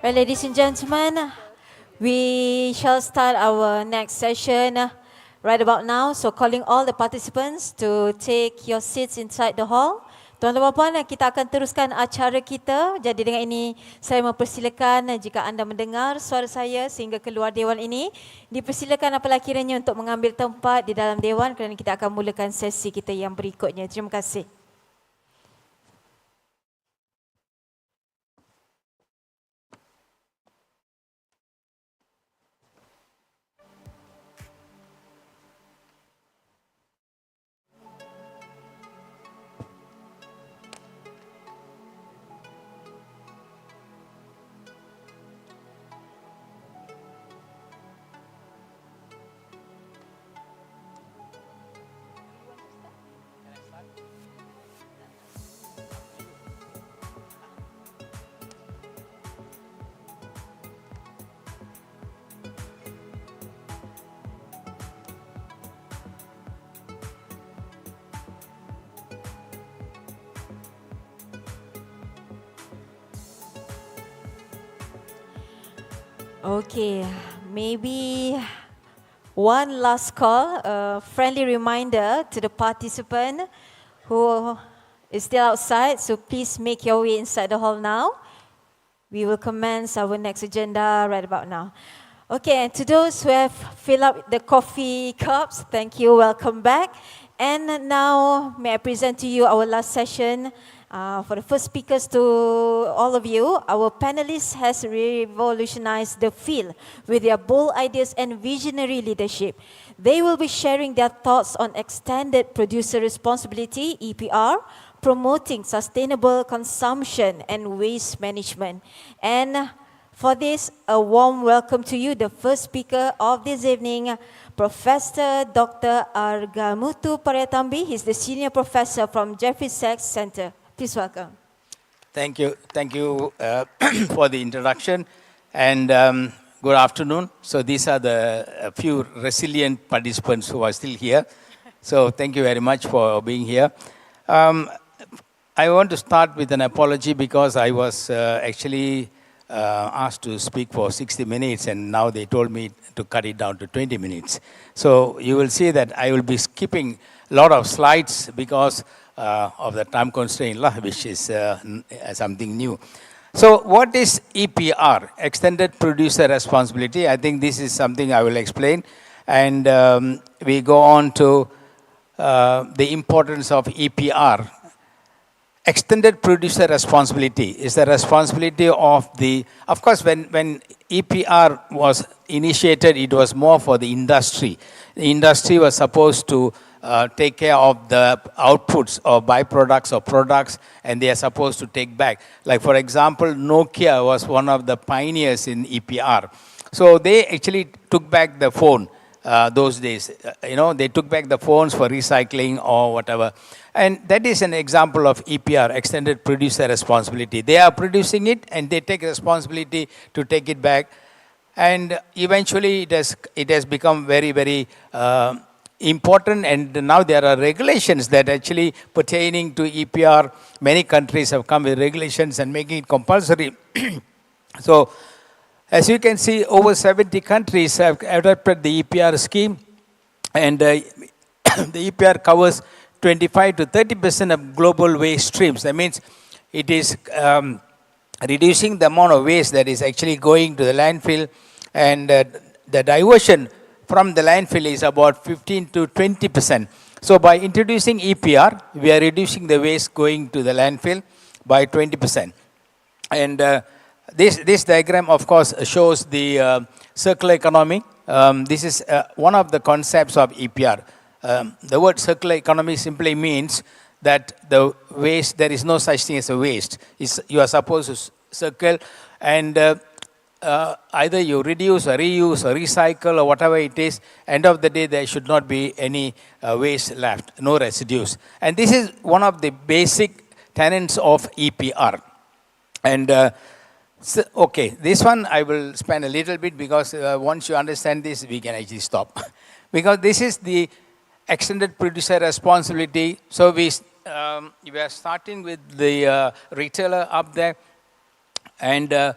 Well, ladies and gentlemen, we shall start our next session right about now. So calling all the participants to take your seats inside the hall. Tuan-tuan dan puan, kita akan teruskan acara kita. Jadi dengan ini saya mempersilakan jika anda mendengar suara saya sehingga keluar dewan ini, dipersilakan apabila kiranya untuk mengambil tempat di dalam dewan kerana kita akan mulakan sesi kita yang berikutnya. Terima kasih. Okay, maybe one last call, a friendly reminder to the participant who is still outside, so please make your way inside the hall now. We will commence our next agenda right about now. Okay, and to those who have filled up the coffee cups, thank you, welcome back. And now, may I present to you our last session. For the first speakers to all of you, our panelists has revolutionized the field with their bold ideas and visionary leadership. They will be sharing their thoughts on extended producer responsibility, EPR, promoting sustainable consumption and waste management. And for this, a warm welcome to you, the first speaker of this evening, Professor Dr. Argamutu Paratambi. He's the senior professor from Jeffrey Sachs Center. Please welcome. Thank you for the introduction, and good afternoon. So these are a few resilient participants who are still here. So thank you very much for being here. I want to start with an apology because I was actually asked to speak for 60 minutes, and now they told me to cut it down to 20 minutes. So you will see that I will be skipping a lot of slides because of the time constraint, which is something new. So what is EPR, Extended Producer Responsibility? I think this is something I will explain. And we go on to the importance of EPR. Extended Producer Responsibility is the responsibility of of course, when EPR was initiated, it was more for the industry. The industry was supposed to take care of the outputs or byproducts or products, and they are supposed to take back. Like, for example, Nokia was one of the pioneers in EPR. So they actually took back the phone those days. They took back the phones for recycling or whatever. And that is an example of EPR, Extended Producer Responsibility. They are producing it, and they take responsibility to take it back. And eventually, it has become very, very important, and now there are regulations that actually pertaining to EPR. Many countries have come with regulations and making it compulsory. So, as you can see, over 70 countries have adopted the EPR scheme, and the EPR covers 25 to 30% of global waste streams. That means it is reducing the amount of waste that is actually going to the landfill, and the diversion from the landfill is about 15 to 20%. So by introducing EPR, we are reducing the waste going to the landfill by 20%. And this diagram, of course, shows the circular economy. This is one of the concepts of EPR. The word circular economy simply means that the waste, there is no such thing as a waste. You are supposed to circle, and either you reduce or reuse or recycle or whatever it is. End of the day, there should not be any waste left, no residues. And this is one of the basic tenets of EPR. And okay, this one I will spend a little bit, because once you understand this, we can actually stop. Because this is the extended producer responsibility. So we are starting with the retailer up there, and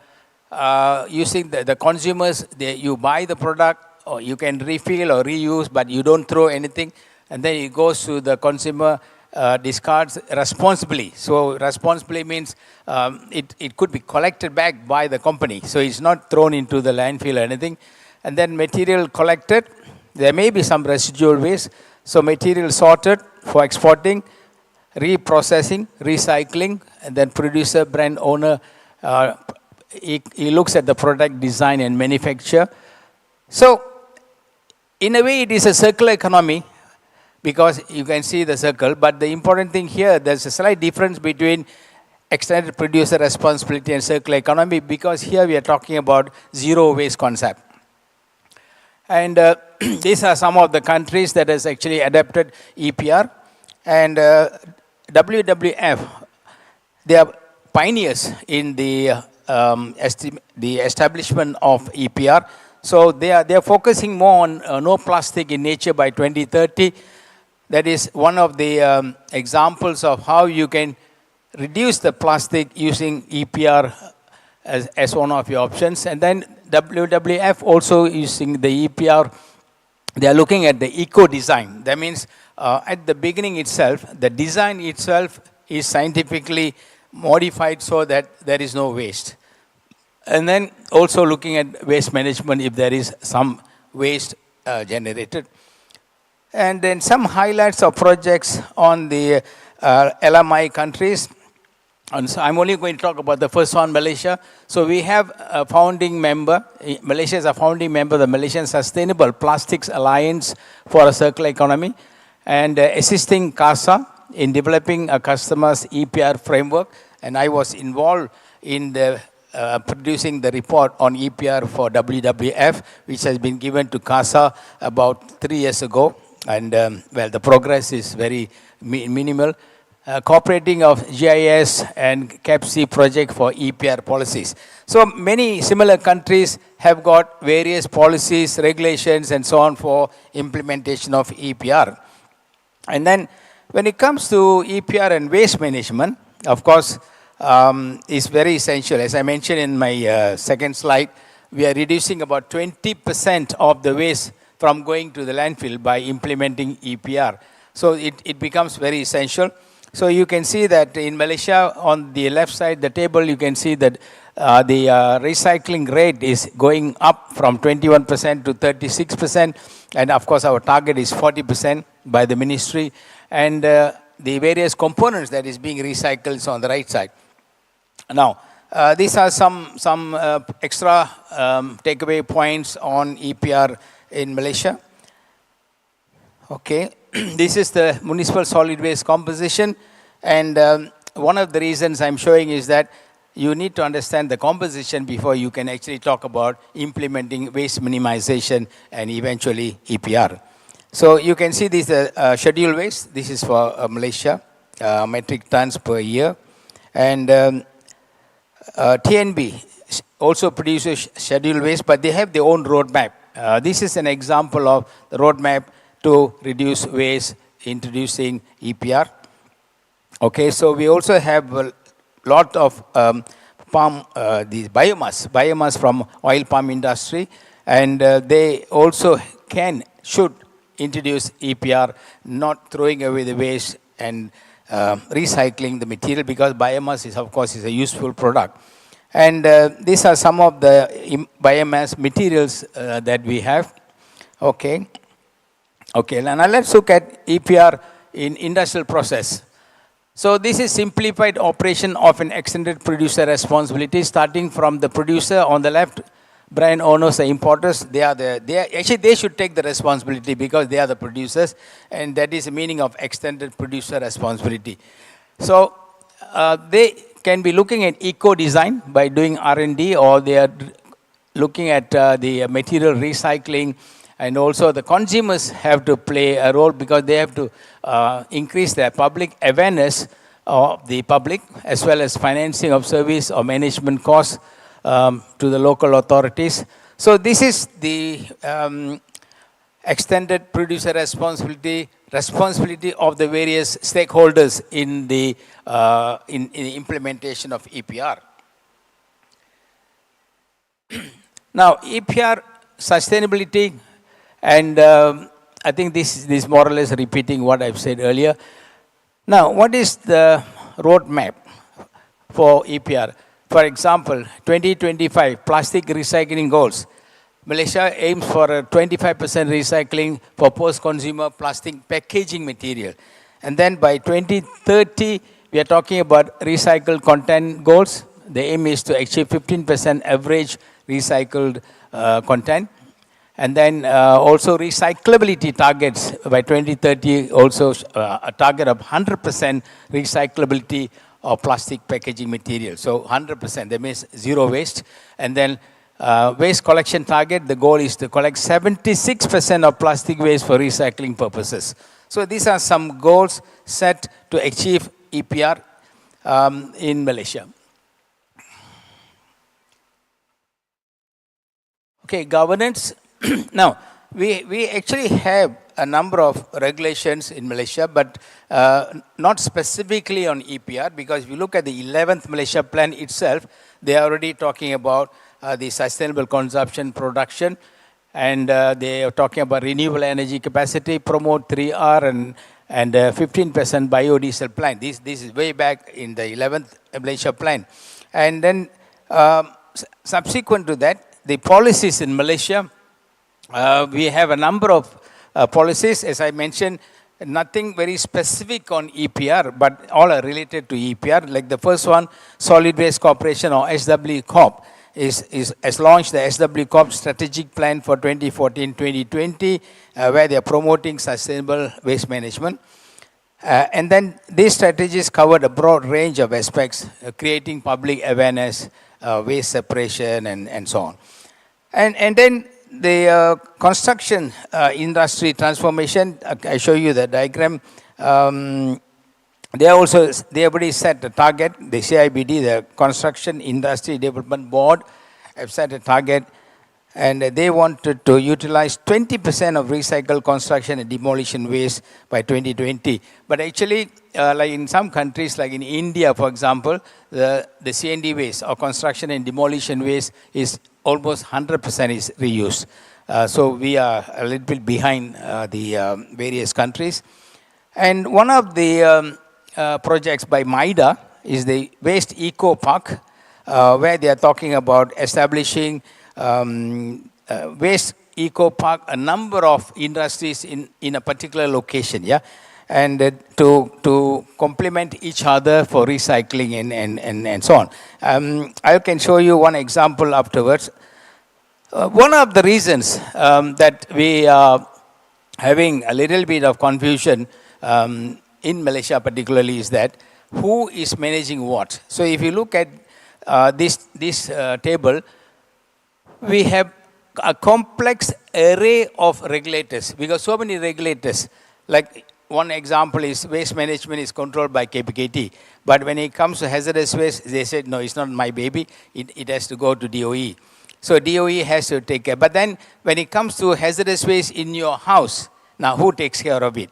using the consumers, you buy the product, or you can refill or reuse, but you don't throw anything, and then it goes to the consumer, discards responsibly. So responsibly means it could be collected back by the company, so it's not thrown into the landfill or anything. And then material collected, there may be some residual waste, so material sorted for exporting, reprocessing, recycling, and then producer, brand owner, he looks at the product design and manufacture. So in a way, it is a circular economy because you can see the circle. But the important thing here, there's a slight difference between extended producer responsibility and circular economy, because here we are talking about zero waste concept. And these are some of the countries that has actually adopted EPR. And WWF, they are pioneers in the establishment of EPR. So they are focusing more on no plastic in nature by 2030. That is one of the examples of how you can reduce the plastic using EPR as one of your options. And then WWF also using the EPR, they are looking at the eco-design. That means at the beginning itself, the design itself is scientifically modified so that there is no waste. And then also looking at waste management if there is some waste generated. And then some highlights of projects on the LMI countries. And so I'm only going to talk about the first one, Malaysia. So we have a founding member. Malaysia is a founding member of the Malaysian Sustainable Plastics Alliance for a Circular Economy, and assisting CASA in developing a customer's EPR framework. And I was involved in the producing the report on EPR for WWF, which has been given to CASA about 3 years ago. And well, the progress is very minimal. Cooperating of GIS and CAPC project for EPR policies. So many similar countries have got various policies, regulations, and so on for implementation of EPR. And then when it comes to EPR and waste management, of course, is very essential. As I mentioned in my second slide, we are reducing about 20% of the waste from going to the landfill by implementing EPR. So it becomes very essential. So you can see that in Malaysia, on the left side, the table, you can see that the recycling rate is going up from 21% to 36%. And of course, our target is 40% by the ministry. And the various components that is being recycled is on the right side. Now, these are some extra takeaway points on EPR in Malaysia. Okay, this is the municipal solid waste composition, and one of the reasons I'm showing is that you need to understand the composition before you can actually talk about implementing waste minimization and eventually EPR. So you can see this scheduled waste. This is for Malaysia, metric tons per year, and TNB also produces scheduled waste, but they have their own roadmap. This is an example of the roadmap to reduce waste introducing EPR. Okay, so we also have a lot of palm, the biomass from oil palm industry, and they also should introduce EPR, not throwing away the waste and recycling the material, because biomass is, of course, is a useful product. And these are some of the biomass materials that we have. Okay. Okay, now let's look at EPR in industrial process. So this is simplified operation of an extended producer responsibility, starting from the producer on the left, brand owners, the importers. They should take the responsibility because they are the producers, and that is the meaning of extended producer responsibility. So they can be looking at eco-design by doing R&D, or they are looking at the material recycling. And also the consumers have to play a role because they have to increase their public awareness of the public, as well as financing of service or management costs to the local authorities. So this is the extended producer responsibility of the various stakeholders in the implementation of EPR. Now, EPR sustainability, and I think this is more or less repeating what I've said earlier. Now, what is the roadmap for EPR? For example, 2025 plastic recycling goals. Malaysia aims for a 25% recycling for post-consumer plastic packaging material. And then by 2030, we are talking about recycled content goals. The aim is to achieve 15% average recycled content. And then also recyclability targets by 2030, also a target of 100% recyclability of plastic packaging material. So 100%, that means zero waste. And then waste collection target, the goal is to collect 76% of plastic waste for recycling purposes. So these are some goals set to achieve EPR in Malaysia. Okay, governance. Now, we actually have a number of regulations in Malaysia, but not specifically on EPR, because if you look at the 11th Malaysia Plan itself, they are already talking about the sustainable consumption production, and they are talking about renewable energy capacity, promote 3R, and 15% biodiesel plan. This is way back in the 11th Malaysia Plan. And then subsequent to that, the policies in Malaysia, we have a number of policies, as I mentioned, nothing very specific on EPR, but all are related to EPR. Like the first one, Solid Waste Corporation, or SW Corp, has launched the SW Corp Strategic Plan for 2014-2020, where they are promoting sustainable waste management. And then these strategies covered a broad range of aspects, creating public awareness, waste separation, and so on. And then the construction industry transformation, I show you the diagram. They already set a target. The CIBD, the Construction Industry Development Board, have set a target, and they wanted to utilize 20% of recycled construction and demolition waste by 2020. But actually, like in some countries, like in India, for example, the C&D waste, or construction and demolition waste, is almost 100% is reused. So we are a little bit behind the various countries. And one of the projects by MIDA is the Waste Eco Park, where they are talking about establishing Waste Eco Park, a number of industries in a particular location, yeah, and to complement each other for recycling and so on. I can show you one example afterwards. One of the reasons that we are having a little bit of confusion in Malaysia particularly is that who is managing what. So if you look at this table, we have a complex array of regulators. We got so many regulators. Like one example is waste management is controlled by KPKT. But when it comes to hazardous waste, they said, no, it's not my baby. It has to go to DOE. So DOE has to take care. But then when it comes to hazardous waste in your house, now who takes care of it?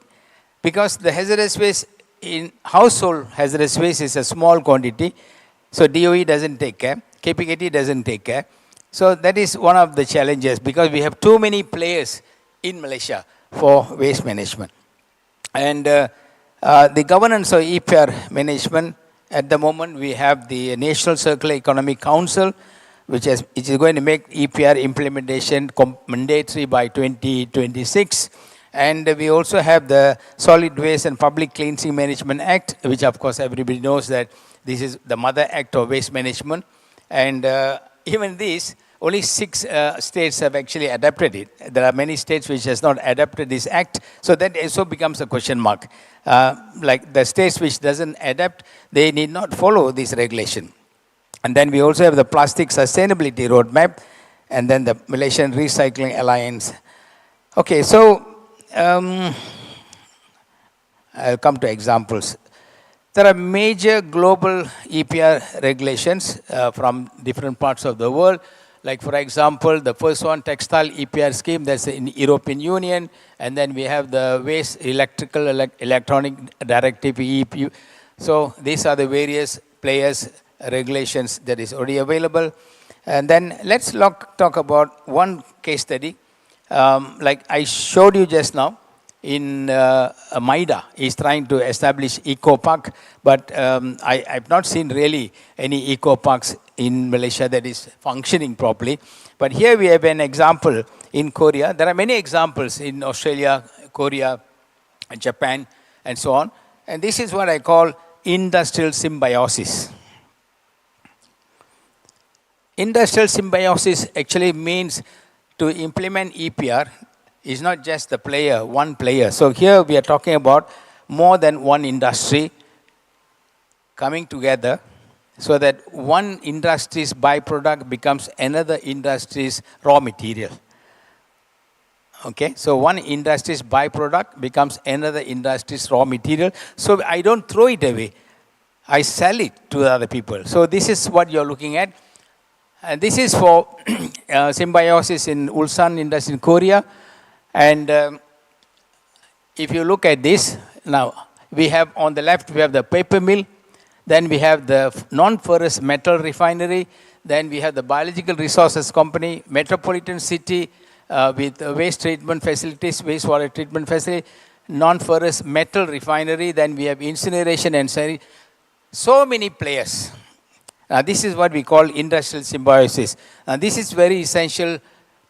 Because the hazardous waste in household hazardous waste is a small quantity. So DOE doesn't take care. KPKT doesn't take care. So that is one of the challenges, because we have too many players in Malaysia for waste management. And the governance of EPR management, at the moment we have the National Circular Economy Council, which is going to make EPR implementation mandatory by 2026. And we also have the Solid Waste and Public Cleansing Management Act, which of course everybody knows that this is the mother act of waste management. And even this, only 6 states have actually adopted it. There are many states which has not adopted this act, so that also becomes a question mark. Like the states which doesn't adapt, they need not follow this regulation. And then we also have the Plastic Sustainability Roadmap, and then the Malaysian Recycling Alliance. Okay, so I'll come to examples. There are major global EPR regulations from different parts of the world. Like for example, the first one, Textile EPR scheme, that's in European Union. And then we have the Waste Electronic Directive, EEP. So these are the various players regulations that is already available. And then let's talk about one case study. Like I showed you just now, in Maida is trying to establish eco park, but I've not seen really any eco parks in Malaysia that is functioning properly. But here we have an example in Korea. There are many examples in Australia, Korea, Japan, and so on. And this is what I call industrial symbiosis. Industrial symbiosis actually means to implement EPR is not just the player, one player. So here we are talking about more than one industry coming together so that one industry's byproduct becomes another industry's raw material. Okay, so one industry's byproduct becomes another industry's raw material. So I don't throw it away. I sell it to other people. So this is what you're looking at. And this is for symbiosis in Ulsan industry in Korea. And if you look at this, now we have on the left, we have the paper mill. Then we have the non-ferrous metal refinery. Then we have the biological resources company, metropolitan city with waste treatment facilities, wastewater treatment facility, non-ferrous metal refinery. Then we have incineration and so many players. This is what we call industrial symbiosis. This is very essential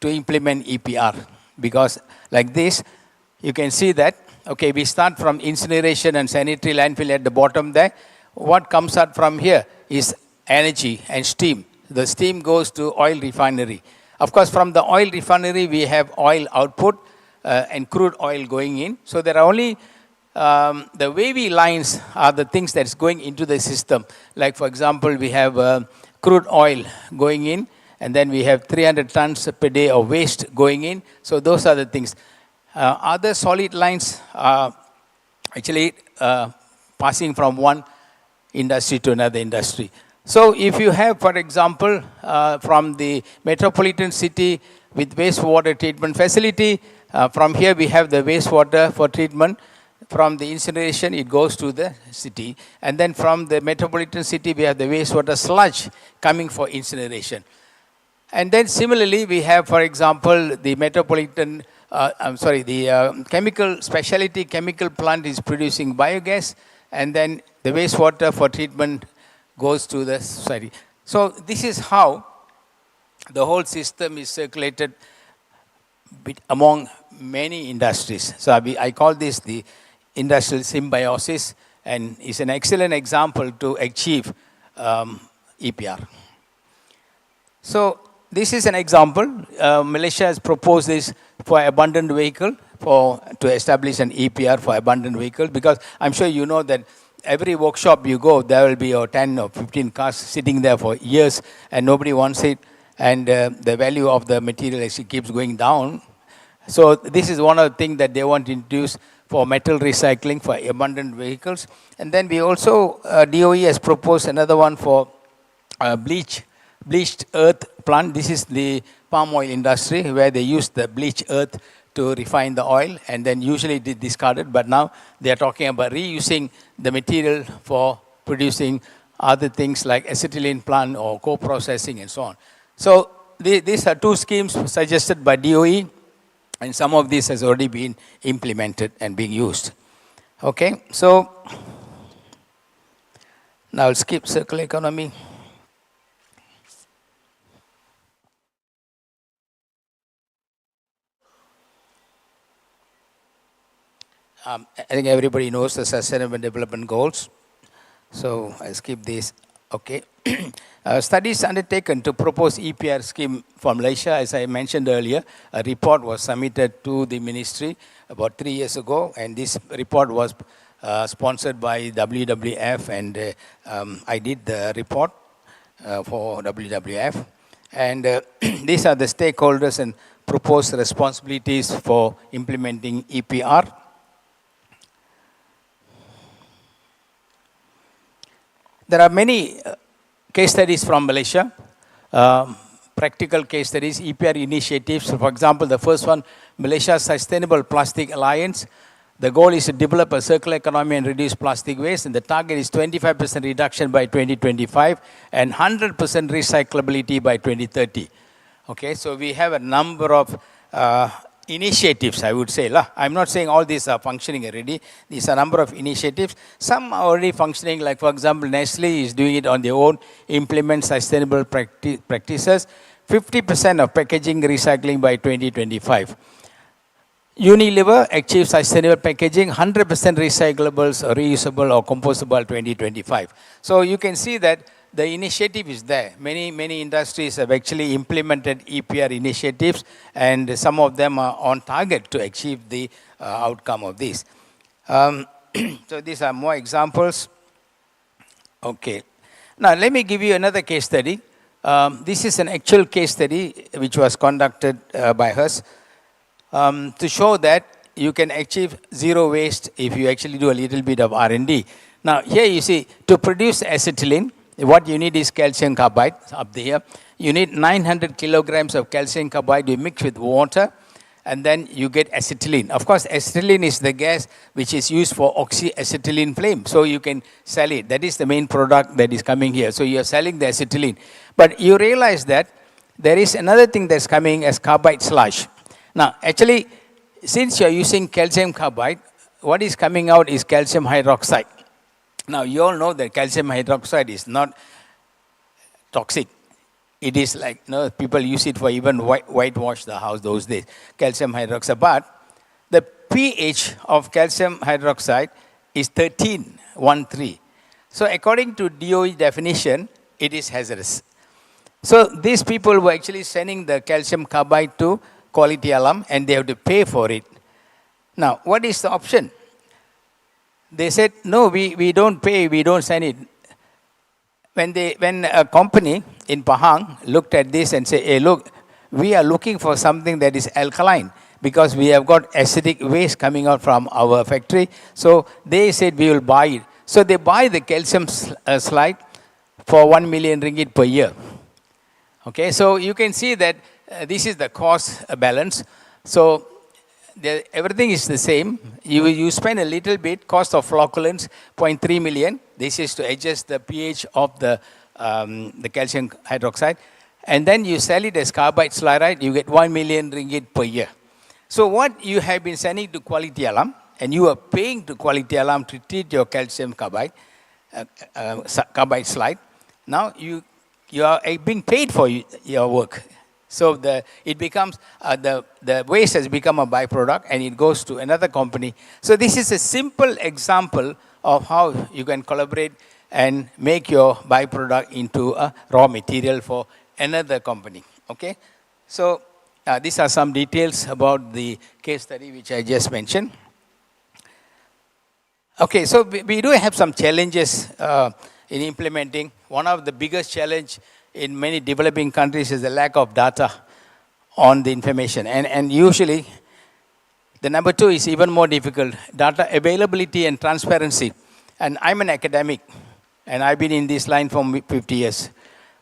to implement EPR because like this, you can see that, okay, we start from incineration and sanitary landfill at the bottom there. What comes out from here is energy and steam. The steam goes to oil refinery. Of course, from the oil refinery, we have oil output and crude oil going in. So there are only the wavy lines are the things that's going into the system. Like, for example, we have crude oil going in, and then we have 300 tons per day of waste going in. So those are the things. Other solid lines are actually passing from one industry to another industry. So if you have, for example, from the metropolitan city with wastewater treatment facility, from here we have the wastewater for treatment. From the incineration, it goes to the city. And then from the metropolitan city, we have the wastewater sludge coming for incineration. And then similarly, we have, for example, the metropolitan, chemical, specialty chemical plant is producing biogas. And then the wastewater for treatment goes to the society. So this is how the whole system is circulated among many industries. So I call this the industrial symbiosis, and it's an excellent example to achieve EPR. So this is an example. Malaysia has proposed this for abandoned vehicle to establish an EPR for abandoned vehicle, because I'm sure you know that every workshop you go, there will be 10 or 15 cars sitting there for years and nobody wants it, and the value of the material actually keeps going down. So this is one of the things that they want to introduce for metal recycling for abandoned vehicles. And then we also, DOE has proposed another one for bleached earth plant. This is the palm oil industry where they use the bleached earth to refine the oil, and then usually it is discarded, but now they are talking about reusing the material for producing other things like acetylene plant or co-processing and so on. So these are two schemes suggested by DOE, and some of this has already been implemented and being used. Okay, so now I'll skip circular economy. I think everybody knows the Sustainable Development Goals. So I'll skip this. Okay. Studies undertaken to propose EPR scheme for Malaysia. As I mentioned earlier, a report was submitted to the ministry about 3 years ago, and this report was sponsored by WWF, and I did the report for WWF. And these are the stakeholders and proposed responsibilities for implementing EPR. There are many case studies from Malaysia, practical case studies, EPR initiatives. So for example, the first one, Malaysia Sustainable Plastic Alliance. The goal is to develop a circular economy and reduce plastic waste, and the target is 25% reduction by 2025 and 100% recyclability by 2030. Okay, so we have a number of initiatives, I would say. I'm not saying all these are functioning already. These are a number of initiatives. Some are already functioning, like for example, Nestle is doing it on their own, implement sustainable practices, 50% of packaging recycling by 2025. Unilever achieves sustainable packaging, 100% recyclables, or reusable or compostable 2025. So you can see that the initiative is there. Many industries have actually implemented EPR initiatives, and some of them are on target to achieve the outcome of this. So these are more examples. Okay. Now let me give you another case study. This is an actual case study which was conducted by us. To show that you can achieve zero waste if you actually do a little bit of R&D. Now here you see, to produce acetylene, what you need is calcium carbide up there. You need 900 kilograms of calcium carbide you mix with water, and then you get acetylene. Of course, acetylene is the gas which is used for oxyacetylene flame, so you can sell it. That is the main product that is coming here. So you are selling the acetylene. But you realize that there is another thing that's coming as carbide sludge. Now, actually, since you're using calcium carbide, what is coming out is calcium hydroxide. Now, you all know that calcium hydroxide is not toxic. It is like, people use it for even whitewash the house those days, calcium hydroxide. But the pH of calcium hydroxide is 13. So, according to DOE definition, it is hazardous. So, these people were actually sending the calcium carbide to Quality Alarm, and they have to pay for it. Now, what is the option? They said, no, we don't pay, we don't send it. When a company in Pahang looked at this and said, hey, look, we are looking for something that is alkaline because we have got acidic waste coming out from our factory. So they said we will buy it. So they buy the calcium slide for 1 million ringgit per year. Okay, so you can see that this is the cost balance. So everything is the same. You spend a little bit, cost of flocculants, 0.3 million. This is to adjust the pH of the calcium hydroxide. And then you sell it as carbide sluride, you get 1 million ringgit per year. So what you have been sending to Quality Alarm, and you are paying to Quality Alarm to treat your calcium carbide slide, now you are being paid for your work. So it becomes, the waste has become a byproduct and it goes to another company. So this is a simple example of how you can collaborate and make your byproduct into a raw material for another company. Okay? So these are some details about the case study which I just mentioned. Okay, so we do have some challenges in implementing. One of the biggest challenge in many developing countries is the lack of data on the information. And usually, the number two is even more difficult, data availability and transparency. And I'm an academic, and I've been in this line for 50 years.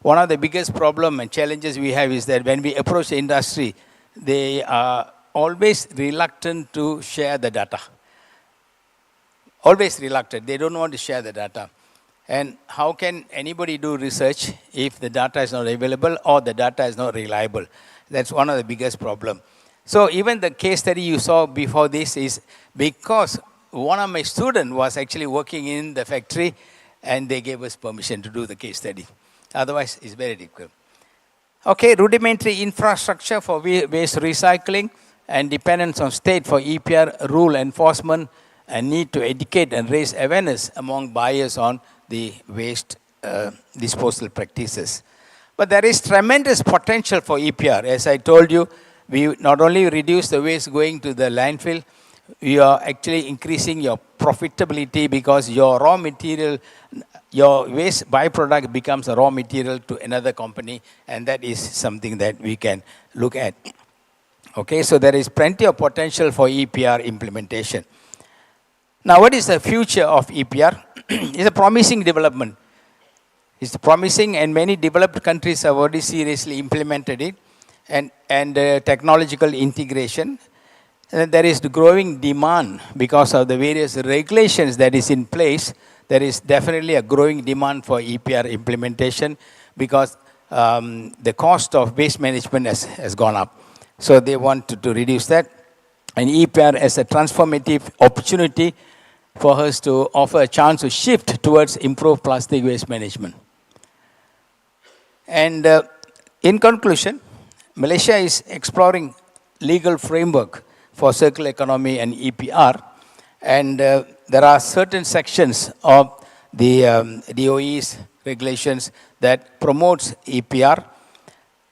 One of the biggest problem and challenges we have is that when we approach the industry, they are always reluctant to share the data. Always reluctant. They don't want to share the data. And how can anybody do research if the data is not available or the data is not reliable? That's one of the biggest problems. So even the case study you saw before this is because one of my students was actually working in the factory and they gave us permission to do the case study. Otherwise, it's very difficult. Okay, rudimentary infrastructure for waste recycling and dependence on state for EPR rule enforcement and need to educate and raise awareness among buyers on the waste disposal practices. But there is tremendous potential for EPR. As I told you, we not only reduce the waste going to the landfill, we are actually increasing your profitability because your raw material, your waste byproduct becomes a raw material to another company, and that is something that we can look at. Okay, so there is plenty of potential for EPR implementation. Now, what is the future of EPR? It's a promising development. It's promising, and many developed countries have already seriously implemented it, and technological integration. And there is the growing demand because of the various regulations that is in place. There is definitely a growing demand for EPR implementation because the cost of waste management has gone up. So they want to reduce that. And EPR as a transformative opportunity for us to offer a chance to shift towards improved plastic waste management. And in conclusion, Malaysia is exploring legal framework for circular economy and EPR. And there are certain sections of the DOE's regulations that promotes EPR.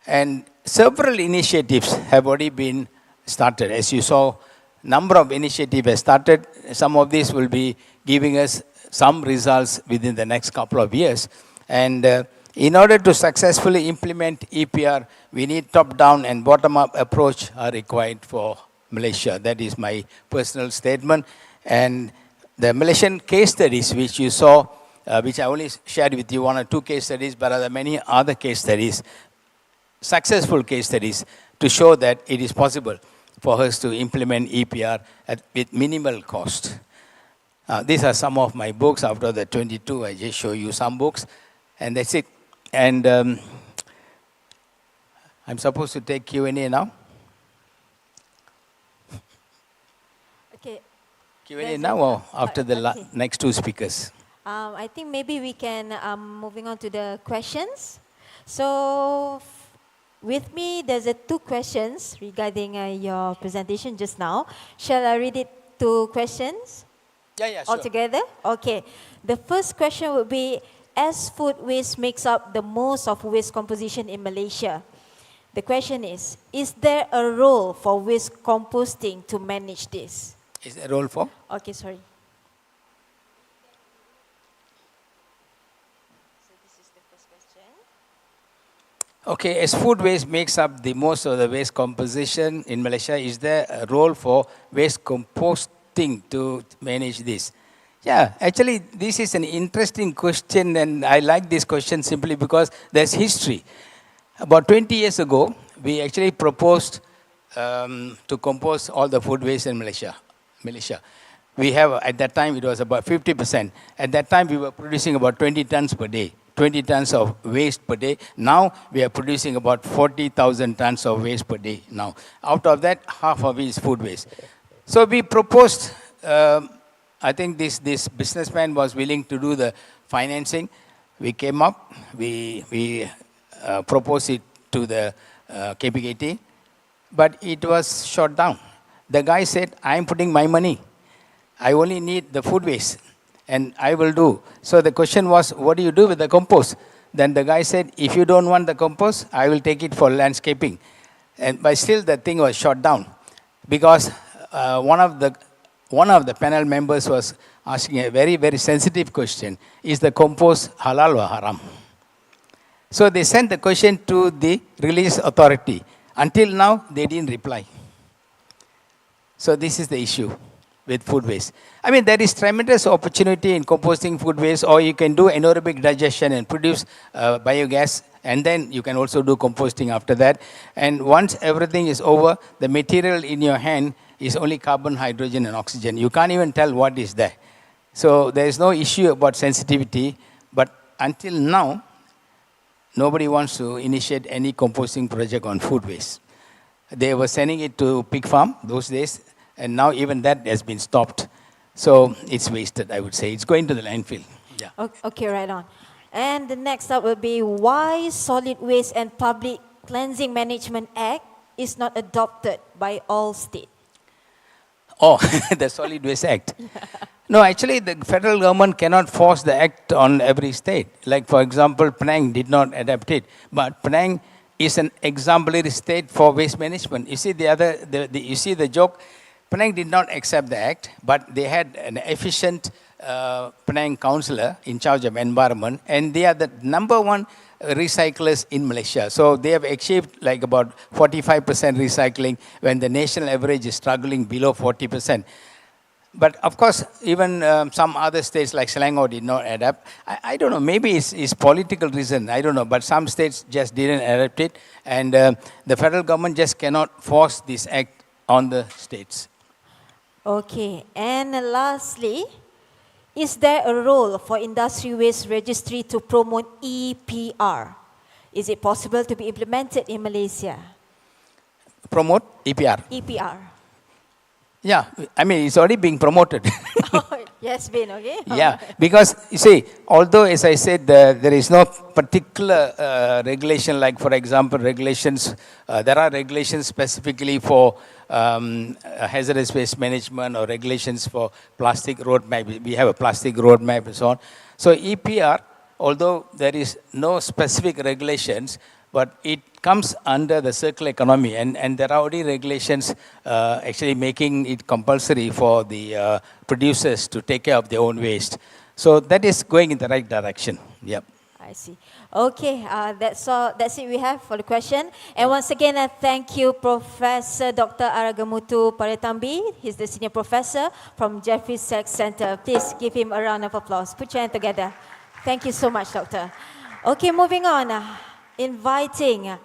And several initiatives have already been started. As you saw, number of initiatives have started. Some of these will be giving us some results within the next couple of years. And in order to successfully implement EPR, we need top-down and bottom-up approach are required for Malaysia. That is my personal statement. And the Malaysian case studies which you saw, which I only shared with you, 1 or 2 case studies, but there are many other case studies, successful case studies, to show that it is possible for us to implement EPR with minimal cost. These are some of my books. After the 22, I just show you some books, and that's it. And I'm supposed to take Q&A now. Okay. Q&A now or after the next 2 speakers? I think maybe we can moving on to the questions. So with me, there's 2 questions regarding your presentation just now. Shall I read it 2 questions? Yeah, sure. Altogether? Okay. The first question would be, as food waste makes up the most of waste composition in Malaysia, the question is there a role for waste composting to manage this? Is there a role for? Okay, sorry. So this is the first question. Okay, as food waste makes up the most of the waste composition in Malaysia, is there a role for waste composting to manage this? Yeah, actually, this is an interesting question, and I like this question simply because there's history. About 20 years ago, we actually proposed to compose all the food waste in Malaysia. We have, at that time, it was about 50%. At that time, we were producing about 20 tons per day, 20 tons of waste per day. Now, we are producing about 40,000 tons of waste per day now. Out of that, half of it is food waste. So we proposed, I think this businessman was willing to do the financing. We came up, we proposed it to the KPKT, but it was shot down. The guy said, I'm putting my money. I only need the food waste, and I will do. So the question was, what do you do with the compost? Then the guy said, if you don't want the compost, I will take it for landscaping. But still the thing was shot down because one of the panel members was asking a very, very sensitive question. Is the compost halal or haram? So they sent the question to the release authority. Until now, they didn't reply. So this is the issue with food waste. I mean, there is tremendous opportunity in composting food waste, or you can do anaerobic digestion and produce biogas, and then you can also do composting after that. And once everything is over, the material in your hand is only carbon, hydrogen, and oxygen. You can't even tell what is there. So there is no issue about sensitivity, but until now, nobody wants to initiate any composting project on food waste. They were sending it to pig farm those days, and now even that has been stopped. So it's wasted, I would say. It's going to the landfill. Yeah. Okay, right on. And the next up will be, why Solid Waste and Public Cleansing Management Act is not adopted by all states? Oh, the Solid Waste Act. No, actually, the federal government cannot force the act on every state. Like, for example, Penang did not adapt it. But Penang is an exemplary state for waste management. You see you see the joke? Penang did not accept the act, but they had an efficient Penang councillor in charge of environment, and they are the #1 recyclers in Malaysia. So they have achieved like about 45% recycling when the national average is struggling below 40%. But of course, even some other states like Selangor did not adapt. I don't know, maybe it's political reason, I don't know, but some states just didn't adapt it, and the federal government just cannot force this act on the states. Okay, and lastly, is there a role for industry waste registry to promote EPR? Is it possible to be implemented in Malaysia? Promote EPR. EPR. Yeah, I mean, it's already being promoted. Yes, been okay. Yeah, because you see, although as I said, there is no particular regulation, like for example, regulations, there are regulations specifically for hazardous waste management or regulations for plastic roadmap. We have a plastic roadmap and so on. So EPR, although there is no specific regulations, but it comes under the circular economy, and there are already regulations actually making it compulsory for the producers to take care of their own waste. So that is going in the right direction. Yep. I see. Okay, that's all. That's it we have for the question. And once again, I thank you, Professor Dr. Aragamutu Paretambi. He's the senior professor from Jeffries Select Center. Please give him a round of applause. Put your hand together. Thank you so much, Doctor. Okay, moving on. Inviting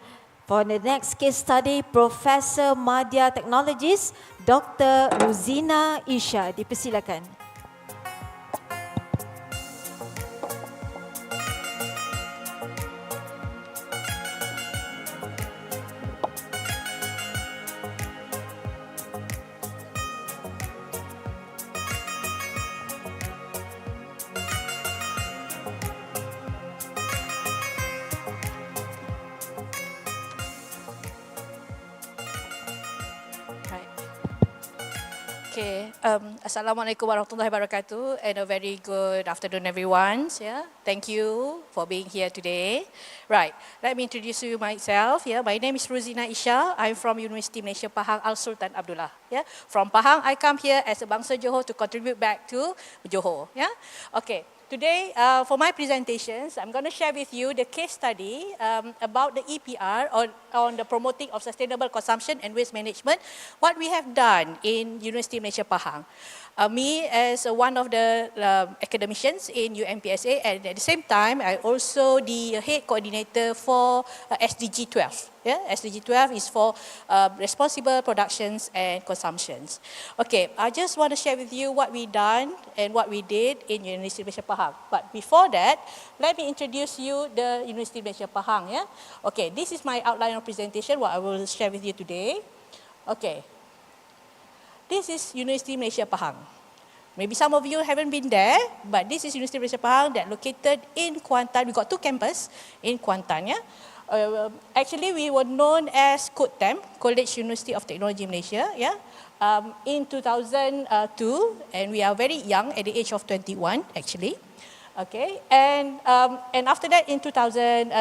for the next case study, Professor Media Technologies, Dr. Ruzina Isha. Dipersilakan. Okay, Assalamualaikum warahmatullahi wabarakatuh, and a very good afternoon, everyone. Yeah, thank you for being here today. Right, let me introduce you myself. Yeah, my name is Ruzina Isha. I'm from University Malaysia Pahang Al Sultan Abdullah. Yeah, from Pahang, I come here as a Bangsa Johor to contribute back to Johor. Yeah, okay. Today, for my presentations, I'm going to share with you the case study about the EPR on the promoting of sustainable consumption and waste management, what we have done in University Malaysia Pahang. Me as one of the academicians in UMPSA, and at the same time, I also the head coordinator for SDG 12. Yeah, SDG 12 is for responsible productions and consumptions. Okay, I just want to share with you what we done and what we did in University Malaysia Pahang. But before that, let me introduce you the University Malaysia Pahang. Yeah, okay, this is my outline of presentation, what I will share with you today. Okay. This is University Malaysia Pahang. Maybe some of you haven't been there, but this is University Malaysia Pahang that located in Kuantan. We got two campuses in Kuantan. Yeah? Actually, we were known as KUTTEM, College University of Technology Malaysia, yeah? In 2002, and we are very young at the age of 21 actually. Okay, and after that in 2007,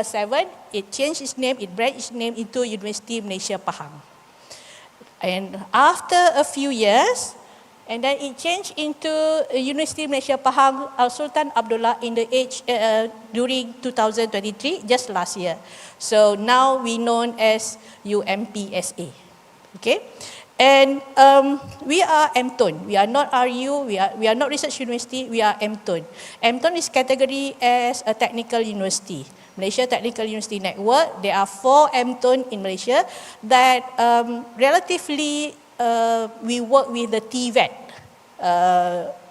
it changed its name, it branched its name into University Malaysia Pahang. And after a few years, and then it changed into University Malaysia Pahang Al Sultan Abdullah in the age during 2023, just last year. So now we known as UMPSA. Okay, and we are MTON. We are not RU. We are not research university. We are MTON. MTON is category as a technical university. Malaysia Technical University Network. There are 4 MTON in Malaysia that relatively we work with the TVET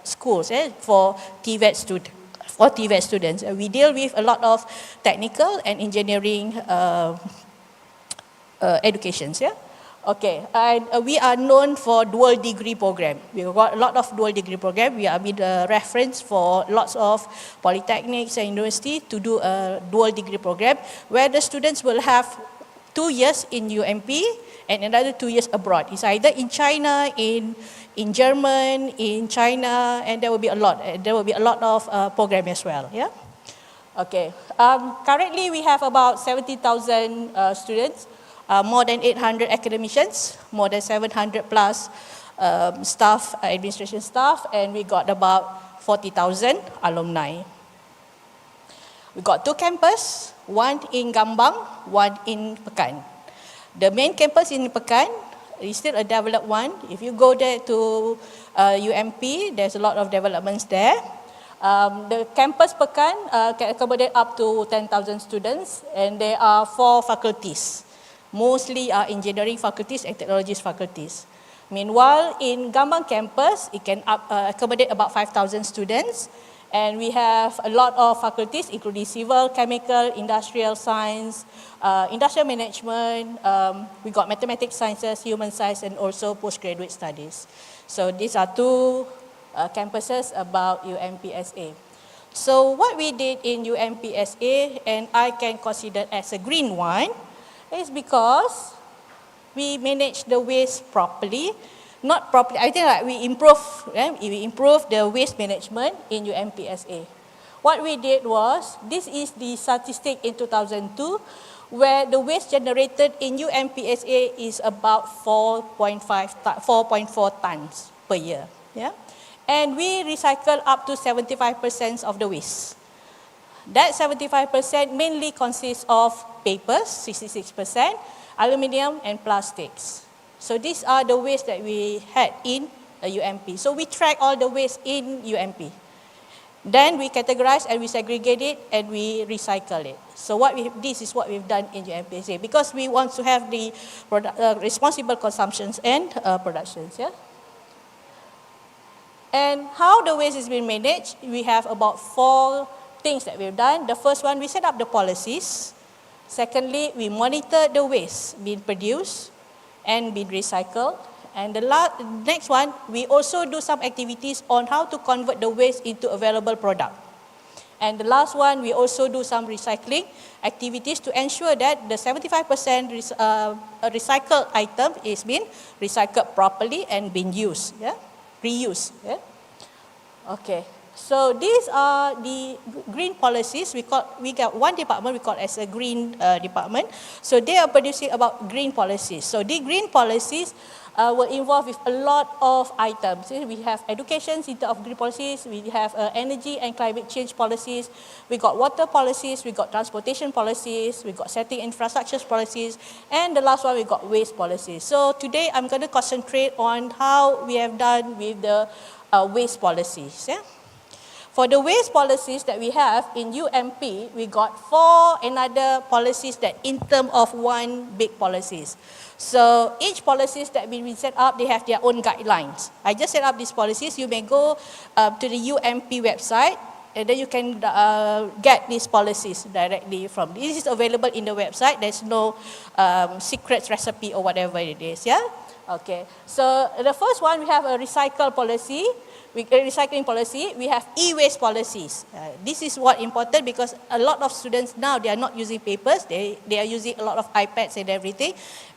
schools for TVET students. We deal with a lot of technical and engineering educations. Yeah. Okay, and we are known for dual degree program. We've got a lot of dual degree program. We are the reference for lots of polytechnics and university to do a dual degree program where the students will have 2 years in UMP and another 2 years abroad. It's either in China, in German, in China, and there will be a lot. There will be a lot of program as well. Yeah. Okay. Currently, we have about 70,000 students. More than 800 academicians, more than 700 plus staff, administration staff, and we got about 40,000 alumni. We got 2 campuses, one in Gambang, one in Pekan. The main campus in Pekan is still a developed one. If you go there to UMP, there's a lot of developments there. The campus Pekan can accommodate up to 10,000 students, and there are 4 faculties. Mostly are engineering faculties and technologies faculties. Meanwhile, in Gambang campus, it can accommodate about 5,000 students. And we have a lot of faculties, including civil, chemical, industrial science, industrial management. We got mathematics sciences, human science, and also postgraduate studies. So these are two campuses about UMPSA. So what we did in UMPSA, and I can consider as a green one, is because we manage the waste properly. Not properly, I think we improve the waste management in UMPSA. What we did was, this is the statistic in 2002, where the waste generated in UMPSA is about 4.4 tons per year. Yeah? And we recycle up to 75% of the waste. That 75% mainly consists of papers, 66%, aluminium and plastics. So these are the waste that we had in UMP. So we track all the waste in UMP. Then we categorize and we segregate it and we recycle it. So this is what we've done in UMPSA, because we want to have the responsible consumptions and productions. Yeah? And how the waste is being managed, we have about 4 things that we've done. The first one, we set up the policies. Secondly, we monitor the waste being produced and being recycled. And the next one, we also do some activities on how to convert the waste into available product. And the last one, we also do some recycling activities to ensure that the 75% recycled item is being recycled properly and being used. Yeah? Reuse. Yeah? Okay, so these are the green policies. We got one department we call as a green department. So they are producing about green policies. So the green policies were involved with a lot of items. We have education in terms of green policies. We have energy and climate change policies. We got water policies. We got transportation policies. We got setting infrastructure policies. And the last one, we got waste policies. So today I'm going to concentrate on how we have done with the waste policies. Yeah? For the waste policies that we have in UMP, we got 4 another policies that in terms of one big policies. So each policies that we set up, they have their own guidelines. I just set up these policies. You may go to the UMP website, and then you can get these policies directly from. This is available in the website. There's no secret recipe or whatever it is. Yeah. Okay. So the first one, we have a recycling policy. We have e-waste policies. This is what important, because a lot of students now, they are not using papers. They are using a lot of iPads and everything.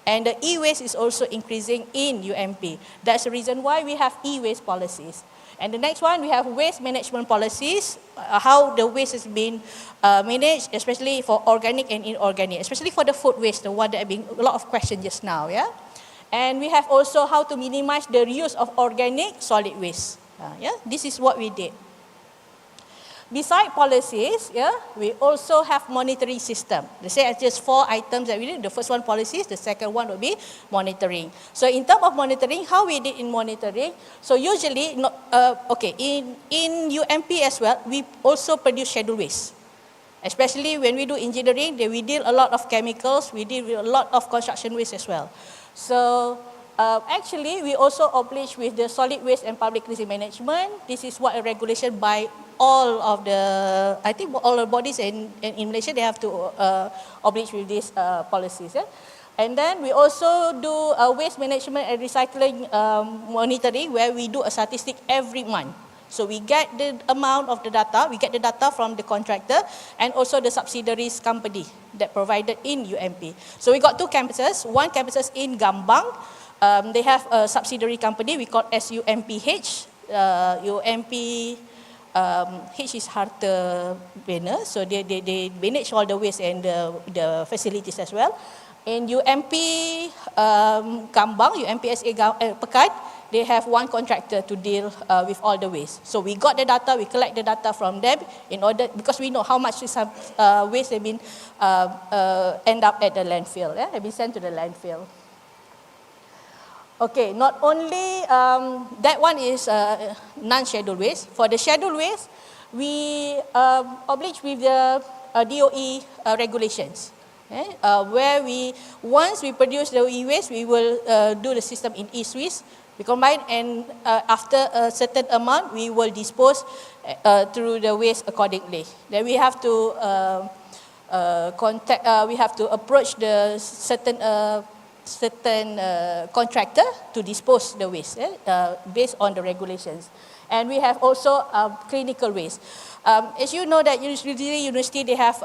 And the e-waste is also increasing in UMP. That's the reason why we have e-waste policies. And the next one, we have waste management policies, how the waste is being managed, especially for organic and inorganic, especially for the food waste, the one that have been a lot of questions just now. Yeah? And we have also how to minimize the reuse of organic solid waste. This is what we did. Besides policies, we also have monitoring system. They say just 4 items that we did. The first one, policies. The second one would be monitoring. So in terms of monitoring, how we did in monitoring, so usually, in UMP as well, we also produce schedule waste. Especially when we do engineering, we deal a lot of chemicals, we deal with a lot of construction waste as well. So actually, we also oblige with the solid waste and public cleansing management. This is what a regulation by all of the, I think all the bodies in Malaysia, they have to oblige with these policies. Yeah? And then we also do waste management and recycling monitoring, where we do a statistic every month. So we get the amount of the data, we get the data from the contractor and also the subsidiaries company that provided in UMP. So we got 2 campuses. One campus is in Gambang. They have a subsidiary company we call SUMPH. H is Harta Banner, so they manage all the waste and the facilities as well. In UMP Gambang, UMPSA Pekan, they have one contractor to deal with all the waste. So we got the data, we collect the data from them in order, because we know how much waste have been end up at the landfill, have been sent to the landfill. Okay, not only that one is non-scheduled waste. For the scheduled waste, we oblige with the DOE regulations. where once we produce the e-waste, we will do the system in e-Swiss. We combine, and after a certain amount, we will dispose through the waste accordingly. Then we have to we have to approach the certain contractor to dispose the waste based on the regulations. And we have also clinical waste. As you know that usually university they have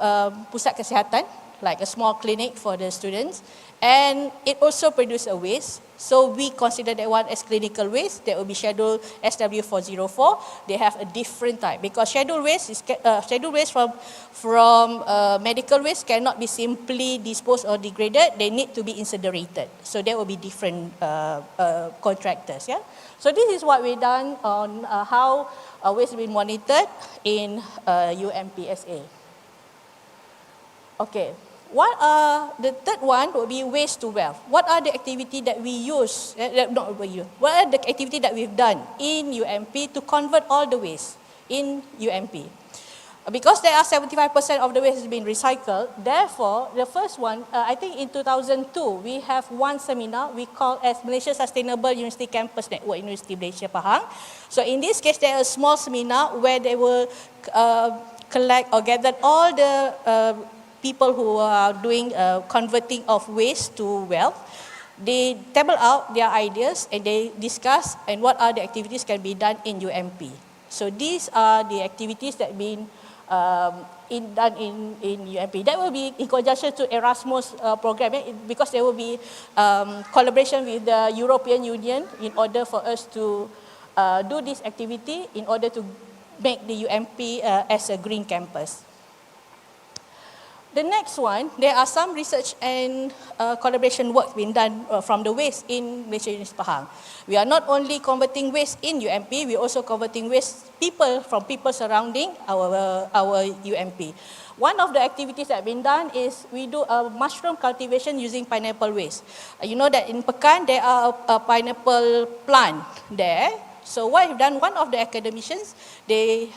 pusat kesihatan, like a small clinic for the students, and it also produces a waste. So we consider that one as clinical waste. That will be schedule SW404. They have a different type because schedule waste from medical waste cannot be simply disposed or degraded. They need to be incinerated. So there will be different contractors. Yeah. So this is what we've done on how waste has been monitored in UMPSA. Okay. The third one will be waste to wealth. What are the activities that we use, what are the activities that we've done in UMP to convert all the waste in UMP? Because there are 75% of the waste has been recycled, therefore, the first one, I think in 2002, we have one seminar we call as Malaysia Sustainable University Campus Network, University Malaysia Pahang. So in this case, there is a small seminar where they will collect or gather all the people who are doing converting of waste to wealth. They table out their ideas and they discuss and what are the activities can be done in UMP. So these are the activities that have been done in UMP. That will be in conjunction to Erasmus program because there will be collaboration with the European Union in order for us to do this activity in order to make the UMP as a green campus. The next one, there are some research and collaboration work being done from the waste in Malaysia University Pahang. We are not only converting waste in UMP, we are also converting waste from people surrounding our UMP. One of the activities that have been done is we do a mushroom cultivation using pineapple waste. You know that in Pekan, there are a pineapple plant there. So what we've done, one of the academicians, they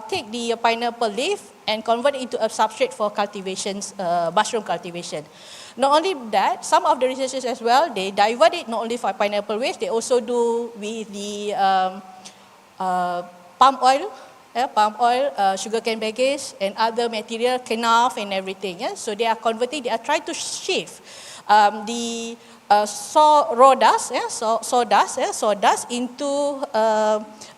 take the pineapple leaf and convert it into a substrate for cultivations, mushroom cultivation. Not only that, some of the researchers as well, they divert it not only for pineapple waste, they also do with the palm oil, sugarcane baggage and other material, kenaf and everything. Yeah? So they are converting, they are trying to shift the sawdust into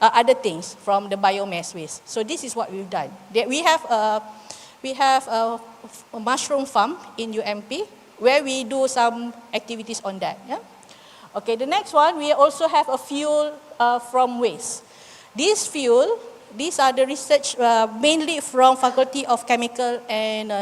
other things from the biomass waste. So this is what we've done. We have a mushroom farm in UMP where we do some activities on that. Yeah? Okay, the next one, we also have a fuel from waste. This fuel, these are the research mainly from Faculty of Chemical and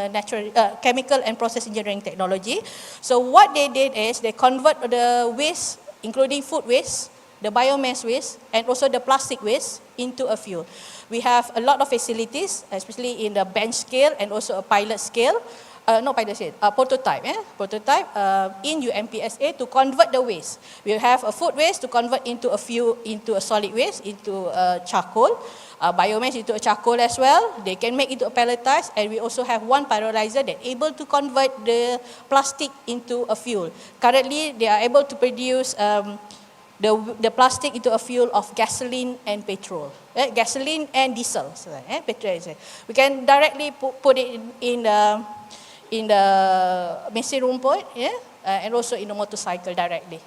Chemical and Process Engineering Technology. So what they did is they convert the waste, including food waste, the biomass waste, and also the plastic waste into a fuel. We have a lot of facilities, especially in the bench scale and also a pilot scale. Prototype in UMPSA to convert the waste. We have a food waste to convert into a fuel, into a solid waste, into charcoal. Biomass into a charcoal as well. They can make it to a pelletized, and we also have one pyrolyzer that able to convert the plastic into a fuel. Currently, they are able to produce the plastic into a fuel of gasoline and petrol. Gasoline and diesel. So, petrol. We can directly put it in the mesin rumput, and also in the motorcycle directly.